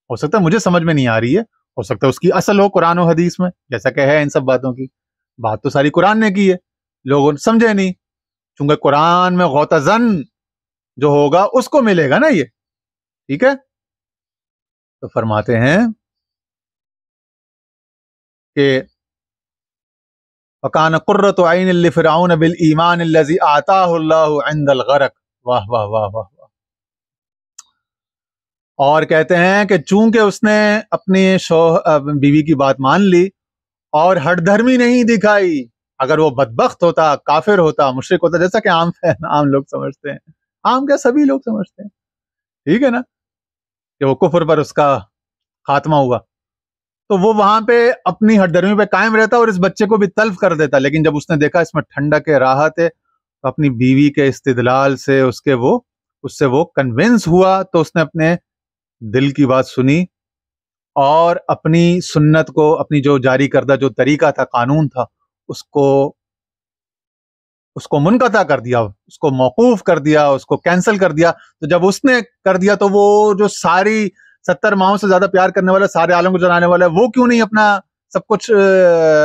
ہو سکتا ہے مجھے سمجھ میں نہیں آ رہی ہے, ہو سکتا ہے اس کی اصل ہو قرآن و حدیث میں, جیسا کہ ہے ان سب باتوں کی. بات تو ساری قرآن نے کی ہے, لوگوں نے سمجھے نہیں, چونکہ قرآن میں غوطہ زن جو ہوگا اس کو ملے گا نا یہ. ٹھیک ہے, تو فرماتے ہیں کہ وَكَانَ قُرَّةُ عَيْنٍ لِفِرْعَوْنَ بِالْإِيمَانِ الَّذِي آتَاهُ اللَّهُ عِنْدَ الْغَرَقِ. واہ واہ واہ واہ. اور کہتے ہیں کہ چونکہ اس نے اپنی بیوی کی بات مان لی اور ہٹ دھرمی نہیں دکھائی, اگر وہ بدبخت ہوتا, کافر ہوتا, مشرک ہوتا, جیسا کہ عام لوگ سمجھتے ہیں, عام کیا سبھی لوگ سمجھتے ہیں, ٹھیک ہے نا, کہ وہ کفر پر اس کا خاتمہ ہوا, تو وہ وہاں پہ اپنی ہٹ دھرمی پہ قائم رہتا اور اس بچے کو بھی تلف کر دیتا. لیکن جب اس نے دیکھا اس میں ٹھنڈک ہے, راحت ہے, تو اپنی بیوی کے استدلال سے اس سے وہ کنونس ہوا, تو اس نے اپنے دل کی بات سنی اور اپنی سنت کو, اپنی جو جاری کردہ جو طریقہ تھا, قانون تھا, اس کو منقطع کر دیا, اس کو موقوف کر دیا, اس کو کینسل کر دیا. تو جب اس نے کر دیا تو وہ جو ساری 70 ماہوں سے زیادہ پیار کرنے والا, سارے عالم کو جلانے والا, وہ کیوں نہیں اپنا سب کچھ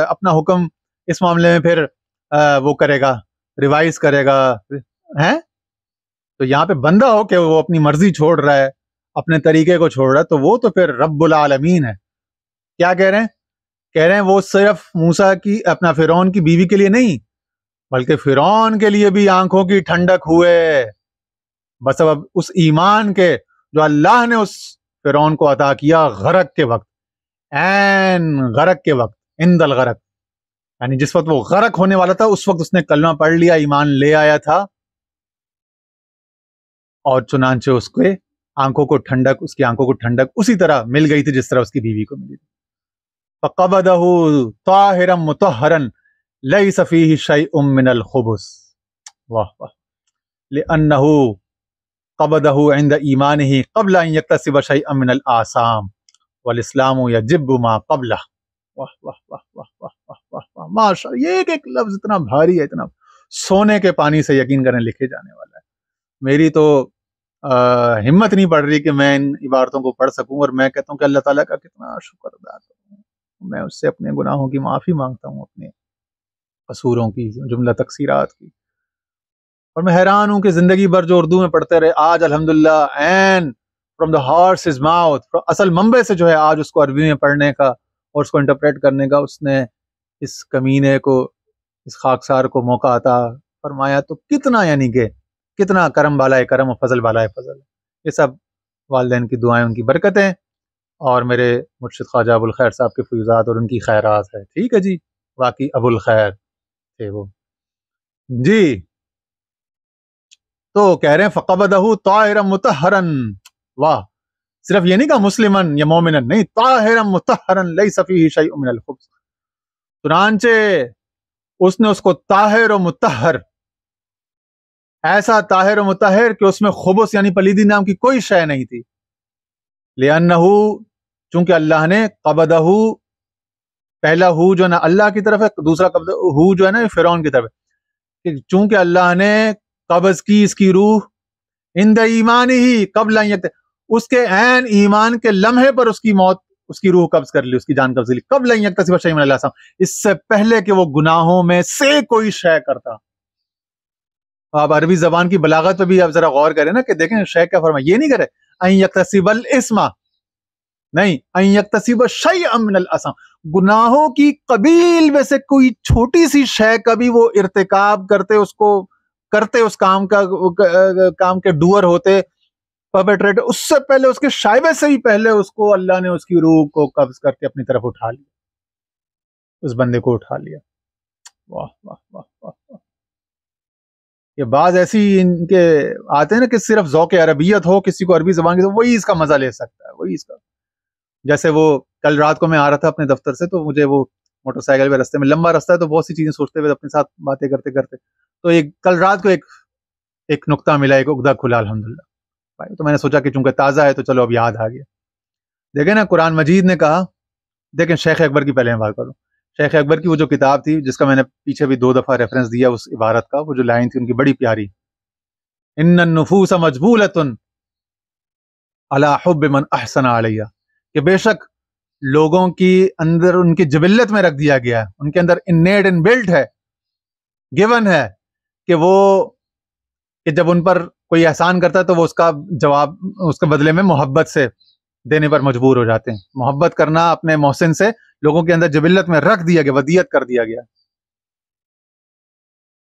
اپنا حکم اس معاملے میں پھر وہ کرے گا, ریوائز کرے گا ہیں. تو یہاں پہ بندہ ہو کہ وہ اپنی مرضی چھوڑ رہا ہے, اپنے طریقے کو چھوڑ رہا ہے, تو وہ تو پھر رب العالمین ہے. کیا کہہ رہے ہیں وہ صرف موسیٰ کی, اپنا فرعون کی بیوی کے لیے نہیں, بلکہ فرعون کے لیے بھی آنکھوں کی ٹھنڈک ہوئے بسبب اس ایمان کے جو اللہ نے اس فرعون کو عطا کیا غرق کے وقت, غرق کے وقت, عند الغرق, یعنی جس وقت وہ غرق ہونے والا تھا اس وقت اس نے کلمہ پڑھ لیا, ایمان لے آیا تھا, اور چنانچہ اس کی آنکھوں کو ٹھنڈک اسی طرح مل گئی تھی جس طرح اس کی بیوی کو ملی تھی. فَقَبَضَهُ طَاهِرًا مُطَهَّرًا لَيْسَ فِيهِ شَيْءٌ مِّنَ الْخُبُثِ. واہ واہ. لِأَنَّهُ قَبَضَهُ عِنْدَ إِيمَانِهِ قَبْلَ أَن يَكْتَسِبَ شَيْئًا مِّنَ الْآثَامِ وَالْإِسْلَامُ يَجِبُّ مَا قَبْلَهُ. واہ واہ واہ واہ واہ واہ واہ. ماشاء اللہ, یہ ایک لفظ اتنا بھاری ہے, اتنا سونے کے پانی سے یقین کریں لکھے جانے والا ہے. میری تو ہمت نہیں پڑ رہی کہ میں ان عبارتوں کو پڑھ سکوں, اور میں کہتا ہوں کہ اللہ تعالیٰ کا کتنا شکر ادا کروں. میں اس سے اپنے گناہوں کی معافی مانگتا ہوں, اپنے قصوروں کی, جملہ تقصیرات کی. اور میں حیران ہوں کہ زندگی بھر جو اردو میں پڑھتے رہے, آج الحمدللہ an from the horse's mouth, اصل منبع سے جو ہے آج اس کو عربی میں پڑھنے کا اور اس کو انٹرپریٹ کرنے کا اس نے اس کمینے کو, اس خاکسار کو موقع عطا فرمایا. تو کتنا, یعنی کہ کتنا کرم بالائے کرم و فضل بالائے فضل. یہ سب والدین کی دعائیں, ان کی برکتیں, اور میرے مرشد خواجہ ابو الخیر صاحب کے فیوزات اور ان کی خیرات ہے. ٹھیک ہے جی, واقعی ابو الخیر تھے وہ جی. تو کہہ رہے ہیں فَقَبَضَهُ طَاهِرًا مُطَهَّرًا. واہ, صرف یہ نہیں کہا مسلمن یا مومنن, نہیں, طاہرا مطہرا لیس فیہ شیء من الخبث. چنانچہ اس نے اس کو طاہر و مطہر, ایسا طاہر و مطہر کہ اس میں خبث یعنی پلیدی نام کی کوئی شے نہیں تھی. لِأَنَّهُ, چونکہ اللہ نے قبضہ, پہلا ہو جو ہے نا اللہ کی طرف ہے, دوسرا قبضہ ہو جو ہے نا فرعون کی طرف ہے, چونکہ اللہ نے قبض کی اس کی روح عند ایمانہ قبل ان یکتسب, اس کے عین ایمان کے لمحے پر اس کی موت, اس کی روح قبض کر لی, اس کی جان قبض لی, قبل ان یکتسب شیء من الآثام, اس سے پہلے کہ وہ گناہوں میں سے کوئی شے کرتا. آپ عربی زبان کی بلاغت پہ بھی آپ ذرا غور کریں نا, کہ دیکھیں شے کیا فرمایا, یہ نہیں کرے ان یکتسب الاسم, نہیں, ان یکتسب شیء من الآثام, گناہوں کی قبیل میں سے کوئی چھوٹی سی شے کا بھی وہ ارتکاب کرتے, اس کو کرتے, اس کام کے ڈوئر ہوتے, پرپیٹریٹر, اس سے پہلے, اس کے شائبے سے ہی پہلے اس کو اللہ نے اس کی روح کو قبض کر کے اپنی طرف اٹھا لیا, اس بندے کو اٹھا لیا. واہ واہ واہ واہ واہ. یہ بعض ایسی ان کے آتے ہیں نا کہ صرف ذوق عربیت ہو کسی کو عربی زبان کی, تو وہی اس کا مزہ لے سکتا ہے, وہی اس کا. جیسے وہ کل رات کو میں آ رہا تھا اپنے دفتر سے, تو مجھے وہ موٹر سائیکل پہ رستے میں, لمبا رستہ ہے تو بہت سی چیزیں سوچتے ہوئے اپنے ساتھ باتیں کرتے کرتے, تو ایک کل رات کو ایک ایک نقطہ ملا، ایک عقدہ کھلا الحمدللہ بھائی. تو میں نے سوچا کہ چونکہ تازہ ہے تو چلو اب یاد آ گیا. دیکھیں نا قرآن مجید نے کہا، دیکھیں شیخ اکبر کی پہلے میں بات کروں. شیخ اکبر کی وہ جو کتاب تھی جس کا میں نے پیچھے بھی 2 دفعہ ریفرنس دیا، اس عبارت کا وہ جو لائن تھی ان کی بڑی پیاری، ان النفوس مجبولۃ علی حب من احسن علیہ، کہ بے شک لوگوں کی اندر ان کی جبلت میں رکھ دیا گیا ہے، ان کے اندر انیڈ ان بلٹ ہے، گیون ہے کہ وہ کہ جب ان پر کوئی احسان کرتا ہے تو وہ اس کا جواب اس کے بدلے میں محبت سے دینے پر مجبور ہو جاتے ہیں. محبت کرنا اپنے محسن سے لوگوں کے اندر جبلت میں رکھ دیا گیا، ودیت کر دیا گیا.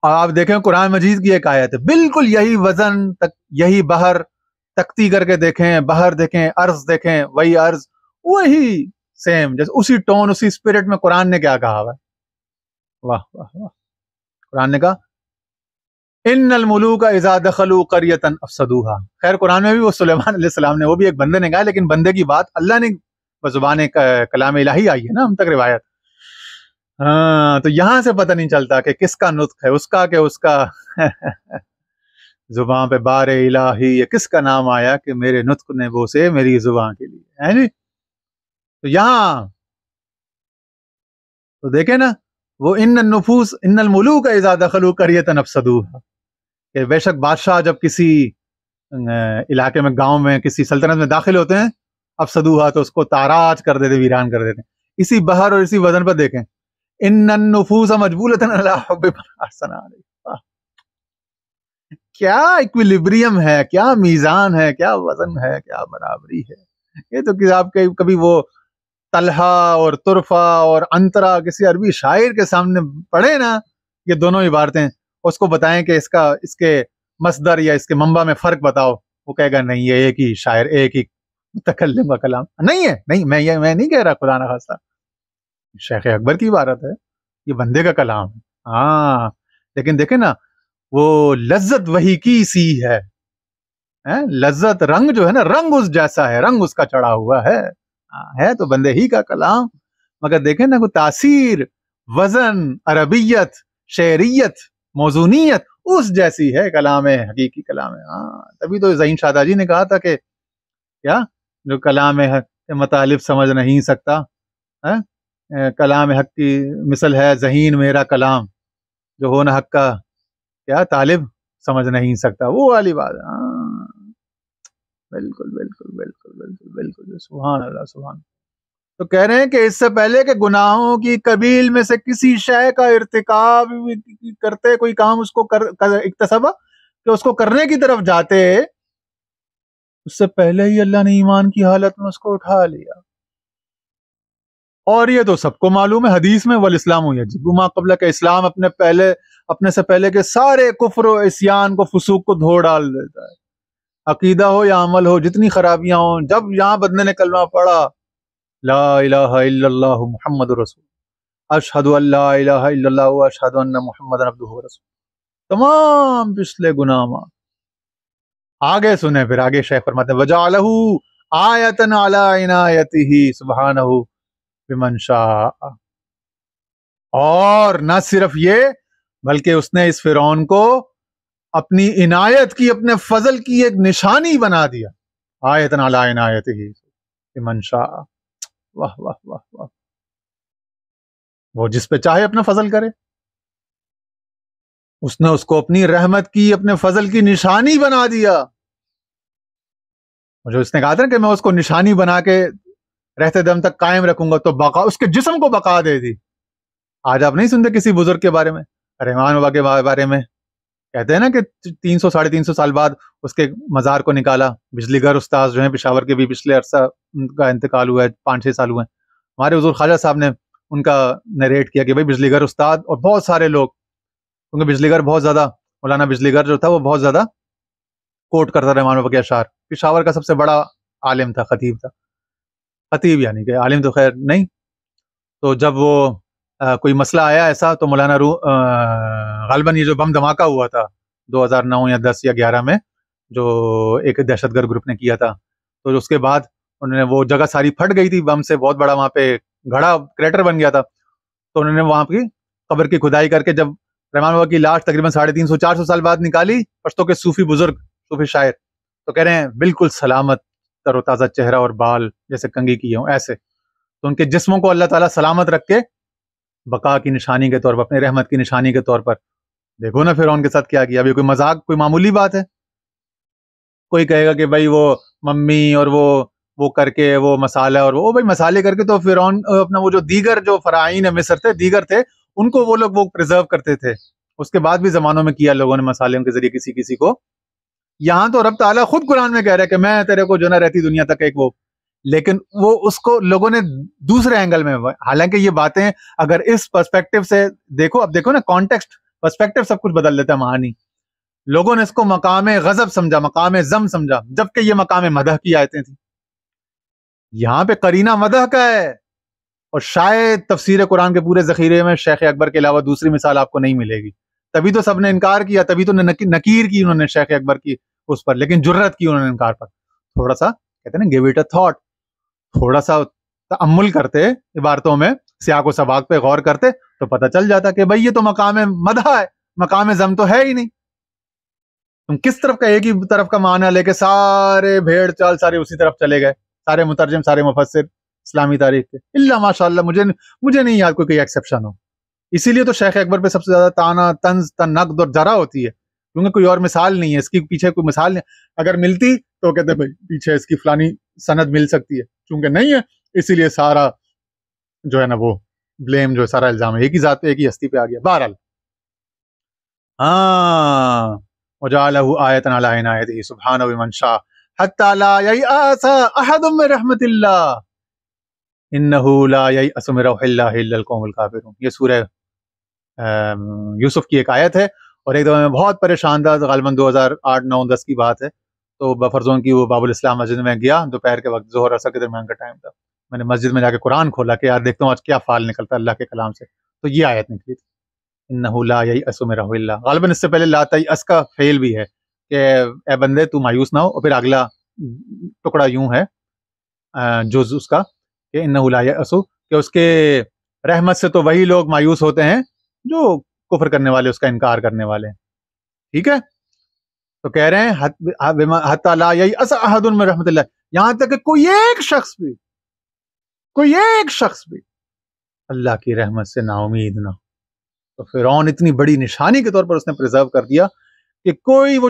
اور آپ دیکھیں قرآن مجید کی ایک آیت ہے بالکل یہی وزن تک، یہی بحر تختی کر کے دیکھیں، بحر دیکھیں، عرض دیکھیں، وہی عرض وہی سیم، جیسے اسی ٹون اسی اسپرٹ میں قرآن نے کیا کہا ہوا ہے. واہ واہ واہ. قرآن نے کہا ان الملوک اذا دخلوا قریۃ افسدوها. خیر قرآن میں بھی وہ سلیمان علیہ السلام نے، وہ بھی ایک بندے نے کہا، لیکن بندے کی بات اللہ نے بزبان کلام الہی آئی ہے نا ہم تک روایت. ہاں تو یہاں سے پتہ نہیں چلتا کہ کس کا نطق ہے، اس کا کہ اس کا زبان پہ بار الہی، یہ کس کا نام آیا کہ میرے نطق نے بوسے میری زبان کے لیے ہے جی. تو یہاں تو دیکھیں نا وہ ان النفوس ان الملوک اذا دخلوا قریۃ افسدوها، کہ بے شک بادشاہ جب کسی علاقے میں، گاؤں میں، کسی سلطنت میں داخل ہوتے ہیں، افسدوها تو اس کو تاراج کر دیتے، ویران کر دیتے ہیں. اسی بحر اور اسی وزن پر دیکھیں ان النفوس مجبولۃ علی حب من احسن علیہ. کیا ایکویلیبریم ہے، کیا میزان ہے، کیا وزن ہے، کیا برابری ہے. یہ تو کہ آپ کبھی وہ طلحہ اور طرفہ اور انترا کسی عربی شاعر کے سامنے پڑھے نا یہ دونوں عبارتیں، اس کو بتائیں کہ اس کے مصدر یا اس کے منبع میں فرق بتاؤ، وہ کہے گا نہیں یہ ایک ہی شاعر، ایک ہی متکلم کا کلام نہیں ہے. نہیں میں نہیں کہہ رہا خدا نہ خواستہ، شیخ اکبر کی عبارت ہے، یہ بندے کا کلام ہے. ہاں لیکن دیکھیں نا وہ لذت وہی کی سی ہے، لذت رنگ جو ہے نا، رنگ اس جیسا ہے، رنگ اس کا چڑھا ہوا ہے تو بندے ہی کا کلام. مگر دیکھیں نا کوئی تاثیر، وزن، عربیت، شعریت، موزونیت اس جیسی ہے کلام ہے، حقیقی کلام ہے. ہاں تبھی تو ذہین شادہ جی نے کہا تھا کہ کیا جو کلام ہے مطالب سمجھ نہیں سکتا، کلام حق کی مثل ہے ذہین میرا کلام، جو ہو نہ حق کا کیا طالب سمجھ نہیں سکتا. وہ والی بات. ہاں بالکل بالکل بالکل بالکل بالکل. سبحان اللہ سبحان. تو کہہ رہے ہیں کہ اس سے پہلے کہ گناہوں کی قبیل میں سے کسی شے کا ارتکاب کرتے، کوئی کام اس کو اکتسبہ کہ اس کو کرنے کی طرف جاتے، اس سے پہلے ہی اللہ نے ایمان کی حالت میں اس کو اٹھا لیا. اور یہ تو سب کو معلوم ہے، حدیث میں والاسلام یجب ما قبل، کہ اسلام اپنے سے پہلے کے سارے کفر و عصیان کو، فسوق کو دھو ڈال دیتا ہے. عقیدہ ہو یا عمل ہو، جتنی خرابیاں ہوں، جب یہاں بندے نے کلمہ پڑھا لا الہ الا اللہ محمد رسول، اشہد ان لا الہ الا اللہ و اشہد ان محمد عبدہ ورسول، تمام پچھلے گناہ معاف. آگے سنیں پھر آگے شیخ فرماتے ہیں وجعلہ آیۃ علی عنایتہ سبحانہ بمن شاء. اور نہ صرف یہ بلکہ اس نے اس فرعون کو اپنی عنایت کی، اپنے فضل کی ایک نشانی بنا دیا. آیۃ علی عنایتہ بمن شاء. واہ واہ واہ واہ. وہ جس پہ چاہے اپنا فضل کرے، اس نے اس کو اپنی رحمت کی، اپنے فضل کی نشانی بنا دیا. جو اس نے کہا تھا کہ میں اس کو نشانی بنا کے رہتے دم تک قائم رکھوں گا، تو بقا اس کے جسم کو بقا دے دی. آج آپ نہیں سنتے کسی بزرگ کے بارے میں، رحمان بابا کے بارے میں کہتے ہیں نا کہ 300 350 سال بعد اس کے مزار کو نکالا. بجلی گر استاذ جو ہیں پشاور کے بھی پچھلے عرصہ ان کا انتقال ہوا ہے، 5-6 سال ہوئے ہیں. ہمارے حضور خواجہ صاحب نے ان کا نریٹ کیا کہ بھائی بجلی گر استاد اور بہت سارے لوگ، کیونکہ بجلی گر بہت زیادہ، مولانا بجلی گر جو تھا وہ بہت زیادہ کوٹ کرتا رحمان بابا کے اشعار. پشاور کا سب سے بڑا عالم تھا، خطیب تھا. خطیب یعنی کہ عالم تو خیر نہیں. تو جب وہ کوئی مسئلہ آیا ایسا تو مولانا غالباً یہ جو بم دھماکہ ہوا تھا 2009 یا 10 یا 11 میں جو ایک دہشت گرد گروپ نے کیا تھا، تو اس کے بعد انہوں نے، وہ جگہ ساری پھٹ گئی تھی بم سے، بہت بڑا وہاں پہ گھڑا کریٹر بن گیا تھا. تو انہوں نے وہاں کی قبر کی کھدائی کر کے جب رحمان بابا کی لاش تقریباً 350-400 سال بعد نکالی، پشتوں کے صوفی بزرگ، صوفی شاعر، تو کہہ رہے ہیں بالکل سلامت، تر و تازہ چہرہ اور بال جیسے کنگھی کیے ہوں ایسے. تو ان کے جسموں کو اللہ تعالیٰ سلامت رکھ کے بقا کی نشانی کے طور پر، اپنے رحمت کی نشانی کے طور پر. دیکھو نا فرعون کے ساتھ کیا کیا. ابھی کوئی مذاق، کوئی معمولی بات ہے؟ کوئی کہے گا کہ بھائی وہ ممی اور وہ کر کے وہ مسالہ اور وہ بھائی مسالے کر کے تو فرعون اپنا وہ جو دیگر جو فرعین مصر تھے، دیگر تھے، ان کو وہ لوگ وہ پریزرو کرتے تھے. اس کے بعد بھی زمانوں میں کیا لوگوں نے مسالوں کے ذریعے کسی کو. یہاں تو رب تعالیٰ خود قرآن میں کہہ رہا ہے کہ میں تیرے کو جو نہ رہتی دنیا تک ایک وہ، لیکن وہ اس کو لوگوں نے دوسرے اینگل میں، حالانکہ یہ باتیں اگر اس پرسپیکٹو سے دیکھو، اب دیکھو نا کانٹیکسٹ، پرسپیکٹو سب کچھ بدل دیتا ہے معانی. لوگوں نے اس کو مقام غضب سمجھا، مقام ذم سمجھا، جبکہ یہ مقام مدح کی آیتیں تھیں. یہاں پہ قرینہ مدح کا ہے، اور شاید تفسیر قرآن کے پورے ذخیرے میں شیخ اکبر کے علاوہ دوسری مثال آپ کو نہیں ملے گی. تبھی تو سب نے انکار کیا، تبھی تو نکیر کی انہوں نے شیخ اکبر کی اس پر، لیکن جرت کی انہوں نے انکار پر. تھوڑا سا کہتے ہیں نا گیو اٹ اے تھاٹ، تھوڑا سا تأمل کرتے عبارتوں میں، سیاق و سباق پہ غور کرتے تو پتہ چل جاتا کہ بھئی یہ تو مقام مدح ہے، مقام ذم تو ہے ہی نہیں. تم کس طرف کا ایک ہی طرف کا معنی لے کے سارے بھیڑ چال سارے اسی طرف چلے گئے، سارے مترجم، سارے مفسر اسلامی تاریخ کے. اللہ ماشاء اللہ مجھے نہیں یاد کوئی ایکسیپشن ہو. اسی لیے تو شیخ اکبر پہ سب سے زیادہ تانا، طنز، نقد اور جرا ہوتی ہے، کیونکہ کوئی اور مثال نہیں ہے اس کی، پیچھے کوئی مثال نہیں. اگر ملتی تو کہتے بھائی پیچھے اس کی فلانی سند مل سکتی ہے، چونکہ نہیں ہے اسی لیے سارا جو ہے نا وہ بلیم، جو سارا الزام ہے ایک ہی ذات پہ، ایک ہی ہستی پہ آ گیا. بہرحال ہاں، وَجَعَلَهُ آیَةً عَلَىٰ عِنَایَتِهِ سُبْحَانَهُ بِمَنْ شَاءَ حَتَّىٰ لَا يَيْأَسَ أَحَدٌ مِّن رَحْمَةِ اللَّهِ إِنَّهُ لَا يَيْأَسُ مِن رَوْحِ اللَّهِ إِلَّا الْقَوْمُ الْكَافِرُونَ. یہ سورہ یوسف کی ایک آیت ہے، اور ایک دفعہ میں بہت پریشان تھا، غالباً 2008، 9، 10 کی بات ہے. تو بفر زون کی وہ باب الاسلام مسجد میں گیا، دوپہر کے وقت، ظہر اثر کے درمیان کا ٹائم تھا. میں نے مسجد میں جا کے قرآن کھولا کہ یار دیکھتا ہوں آج کیا فال نکلتا ہے اللہ کے کلام سے. تو یہ آیت نکلی تھی، انہ لا ییأس من روح اللہ. غالباً اس سے پہلے لا تیأس کا فعل بھی ہے کہ اے بندے تو مایوس نہ ہو، اور پھر اگلا ٹکڑا یوں ہے جز اس کا کہ انہ لا ییأس، کہ اس کے رحمت سے تو وہی لوگ مایوس ہوتے ہیں جو کفر کرنے والے، اس کا انکار کرنے والے ہیں. ٹھیک ہے، تو کہہ رہے ہیں حتی لا ییأس احد من رحمت اللہ، یہاں تک کہ کوئی ایک شخص بھی اللہ کی رحمت سے نا امید نہ. تو فرعون اتنی بڑی نشانی کے طور پر اس نے پریزرو کر دیا کہ کوئی وہ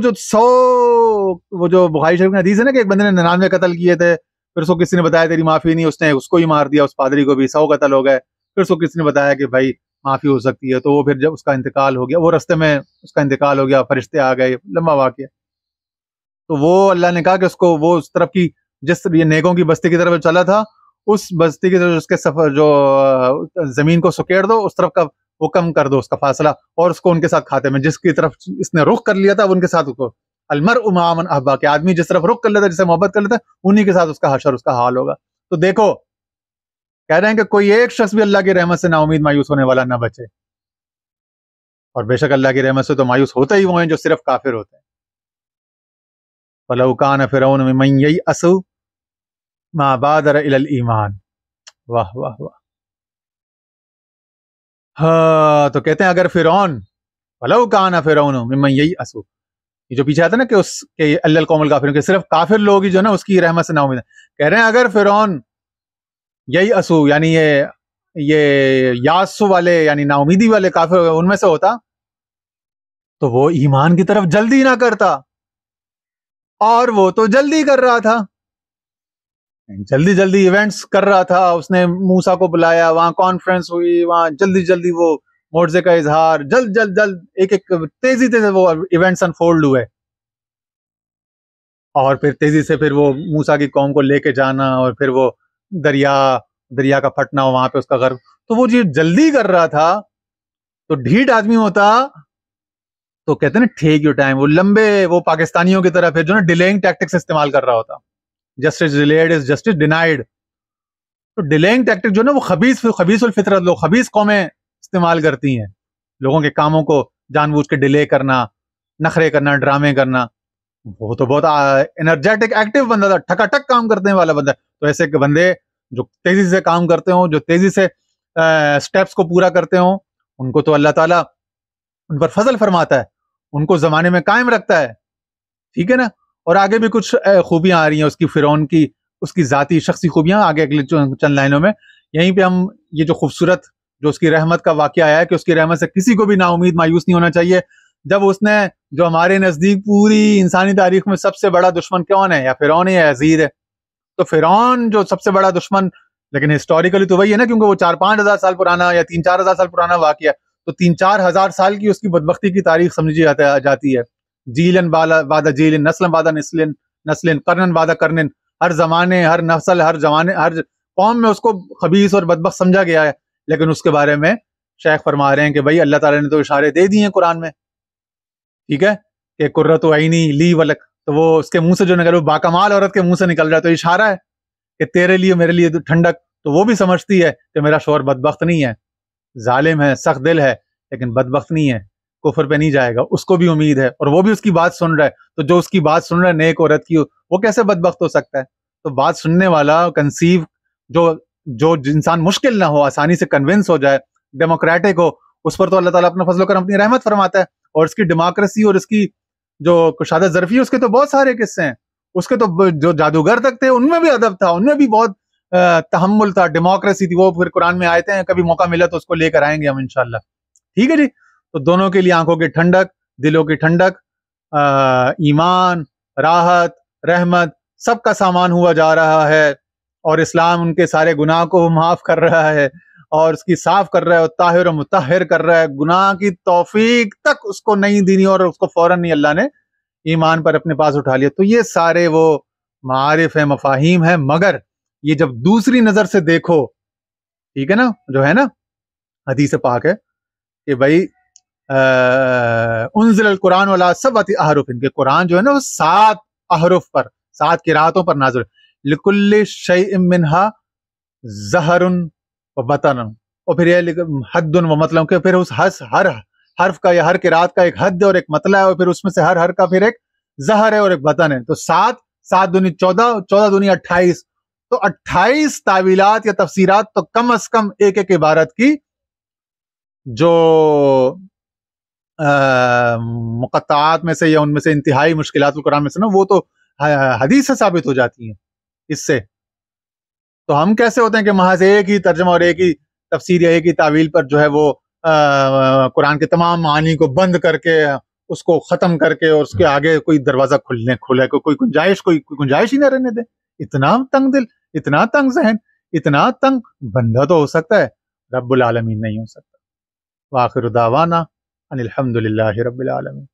جو بخاری شریف میں حدیث ہے نا کہ ایک بندے نے 99 قتل کیے تھے، پھر اس کو کسی نے بتایا تیری معافی نہیں، اس نے اس کو ہی مار دیا، اس پادری کو بھی، 100 قتل ہو گئے. پھر اس کو کسی نے بتایا کہ بھائی معافی ہو سکتی ہے، تو وہ پھر جب اس کا انتقال ہو گیا، وہ رستے میں اس کا انتقال ہو گیا، فرشتے آ گئے، لمبا واقعہ. تو وہ اللہ نے کہا کہ اس کو وہ اس طرف کی، جس یہ نیکوں کی بستی کی طرف چلا تھا، اس بستی کی طرف اس کے سفر جو زمین کو سکیڑ دو، اس طرف کا وہ کم کر دو اس کا فاصلہ، اور اس کو ان کے ساتھ کھاتے میں جس کی طرف اس نے رخ کر لیا تھا، وہ ان کے ساتھ اس کو المرء مع من احبا، کہ آدمی جس طرف رخ کر لیتا ہے، جس سے محبت کر لیتا ہے، انہی کے ساتھ اس کا حشر، اس کا حال ہوگا. تو دیکھو کہہ رہے ہیں کہ کوئی ایک شخص بھی اللہ کی رحمت سے نا امید مایوس ہونے والا نہ بچے، اور بے شک اللہ کی رحمت سے تو مایوس ہوتے ہی وہ ہیں جو صرف کافر ہوتے ہیں. فَلَوْ كَانَ فِرْعَوْنُ مِمَّن يَيْأَسُ مَا بَادَرَ إِلَى الْإِيمَانِ. واہ واہ واہ. ہاں، تو کہتے ہیں اگر فرعون، فَلَوْ كَانَ فِرْعَوْنُ مِمَّن يَيْأَسُ، یہ جو پیچھے آتا ہے نا کہ اس کے الا القوم الکافرون، کہ صرف کافر لوگ ہی جو ہے نا اس کی رحمت سے نا امید ہیں. کہہ رہے ہیں اگر فرعون ییأسو یعنی یہ یاسو والے یعنی نا امیدی والے کافر ان میں سے ہوتا، تو وہ ایمان کی طرف جلدی نہ کرتا، اور وہ تو جلدی کر رہا تھا، جلدی ایونٹس کر رہا تھا. اس نے موسیٰ کو بلایا، وہاں کانفرنس ہوئی، وہاں جلدی وہ معجزے کا اظہار، جلد ایک تیزی وہ ایونٹس انفولڈ ہوئے، اور پھر تیزی سے پھر وہ موسیٰ کی قوم کو لے کے جانا، اور پھر وہ دریا کا پھٹنا، وہاں پہ اس کا غرق. تو وہ جلدی کر رہا تھا، تو ڈھیٹ آدمی ہوتا تو کہتے ہیں نا ٹیک یور ٹائم، وہ لمبے، وہ پاکستانیوں کی طرف ہے جو نا ڈیلیئنگ ٹیکٹکس استعمال کر رہا ہوتا. Justice delayed is justice denied. تو ڈیلیئنگ ٹیکٹک جو نا وہ خبیث الفطرت لوگ، خبیث قومیں استعمال کرتی ہیں، لوگوں کے کاموں کو جان بوجھ کے ڈیلے کرنا، نخرے کرنا، ڈرامے کرنا. وہ تو بہت انرجیٹک ایکٹیو بندہ تھا، ٹھکا ٹک کام کرنے والا بندہ. تو ایسے بندے جو تیزی سے کام کرتے ہوں، جو تیزی سے سٹیپس کو پورا کرتے ہوں، ان کو تو اللہ تعالیٰ ان پر فضل فرماتا ہے، ان کو زمانے میں قائم رکھتا ہے، ٹھیک ہے نا. اور آگے بھی کچھ خوبیاں آ رہی ہیں اس کی، فرعون کی اس کی ذاتی شخصی خوبیاں آگے اگلے چند لائنوں میں. یہیں پہ ہم یہ جو خوبصورت جو اس کی رحمت کا واقعہ آیا ہے کہ اس کی رحمت سے کسی کو بھی نا امید مایوس نہیں ہونا چاہیے. جب اس نے جو ہمارے نزدیک پوری انسانی تاریخ میں سب سے بڑا دشمن کون ہے، یا فرعون ہے یا یزید ہے، تو فرعون جو سب سے بڑا دشمن، لیکن ہسٹوریکلی تو وہی ہے نا، کیونکہ وہ 4-5 ہزار سال پرانا یا 3-4 ہزار سال پرانا واقعہ ہے، تو 3-4 ہزار سال کی اس کی بدبختی کی تاریخ سمجھی جاتی ہے. جیلن بعد جیلن، نسل بعد نسل، قرنن بعد قرنن، ہر زمانے، ہر نسل، ہر زمانے، ہر قوم میں اس کو خبیث اور بدبخت سمجھا گیا ہے. لیکن اس کے بارے میں شیخ فرما رہے ہیں کہ بھائی اللہ تعالیٰ نے تو اشارے دے دیے ہیں قرآن میں، ٹھیک ہے، کہ قرۃ عینی لی ولک، تو وہ اس کے منہ سے جو نکل، وہ باکمال عورت کے منہ سے نکل رہا ہے، تو اشارہ ہے کہ تیرے لیے میرے لیے ٹھنڈک. تو وہ بھی سمجھتی ہے کہ میرا شوہر بدبخت نہیں ہے، ظالم ہے، سخت دل ہے، لیکن بدبخت نہیں ہے، کفر پہ نہیں جائے گا، اس کو بھی امید ہے، اور وہ بھی اس کی بات سن رہا ہے. تو جو اس کی بات سن رہا ہے نیک عورت کی، وہ کیسے بدبخت ہو سکتا ہے؟ تو بات سننے والا کنسیو، جو انسان مشکل نہ ہو، آسانی سے کنونس ہو جائے، ڈیموکریٹک ہو، اس پر تو اللہ تعالیٰ اپنا فضل و کرم، اپنی رحمت فرماتا ہے. اور اس کی ڈیموکریسی اور اس کی جو کشادت ظرفی ہے، اس کے تو بہت سارے قصے ہیں. اس کے تو جو جادوگر تک تھے ان میں بھی ادب تھا، ان میں بھی بہت تحمل تھا، ڈیموکریسی تھی. وہ پھر قرآن میں آیتیں ہیں، کبھی موقع ملا تو اس کو لے کر آئیں گے ہم انشاءاللہ. ٹھیک ہے جی. تو دونوں کے لیے آنکھوں کی ٹھنڈک، دلوں کی ٹھنڈک، ایمان، راحت، رحمت، سب کا سامان ہوا جا رہا ہے. اور اسلام ان کے سارے گناہ کو معاف کر رہا ہے، اور اس کی صاف کر رہا ہے، اور طاہر و مطہر کر رہا ہے. گناہ کی توفیق تک اس کو نہیں دینی، اور اس کو فوراً نہیں اللہ نے ایمان پر اپنے پاس اٹھا لیا. تو یہ سارے وہ معارف ہیں، مفاہیم ہیں. مگر یہ جب دوسری نظر سے دیکھو، ٹھیک ہے نا، جو ہے نا حدیث پاک ہے کہ بھائی انزل القرآن علی سبعۃ احرف، کہ قرآن جو ہے نا وہ 7 احرف پر، 7 قراتوں پر نازل. لکل شیء منہا ظہر و بطن، اور پھر یہ حد و مطلب، کہ پھر اس ہر حرف کا یا ہر قرات کا ایک حد اور ایک مطلع ہے، اور پھر اس میں سے ہر حرف کا پھر ایک ظہر ہے اور ایک بطن ہے. تو 7 دونی 14، 14 دونی 28، تو 28 تعویلات یا تفسیرات تو کم از کم ایک ایک عبارت کی جو مقطعات میں سے یا ان میں سے انتہائی مشکلات القرآن میں سے نا، وہ تو حدیث سے ثابت ہو جاتی ہیں اس سے. تو ہم کیسے ہوتے ہیں کہ محض ایک ہی ترجمہ اور ایک ہی تفسیر یا ایک ہی تعویل پر جو ہے وہ قرآن کے تمام معانی کو بند کر کے، اس کو ختم کر کے، اور اس کے آگے کوئی دروازہ کھلے کوئی گنجائش ہی نہ رہنے دے. اتنا تنگ دل، اتنا تنگ ذہن، اتنا تنگ بندہ تو ہو سکتا ہے، رب العالمین نہیں ہو سکتا. وآخر دعوانا ان الحمد للہ رب العالمین.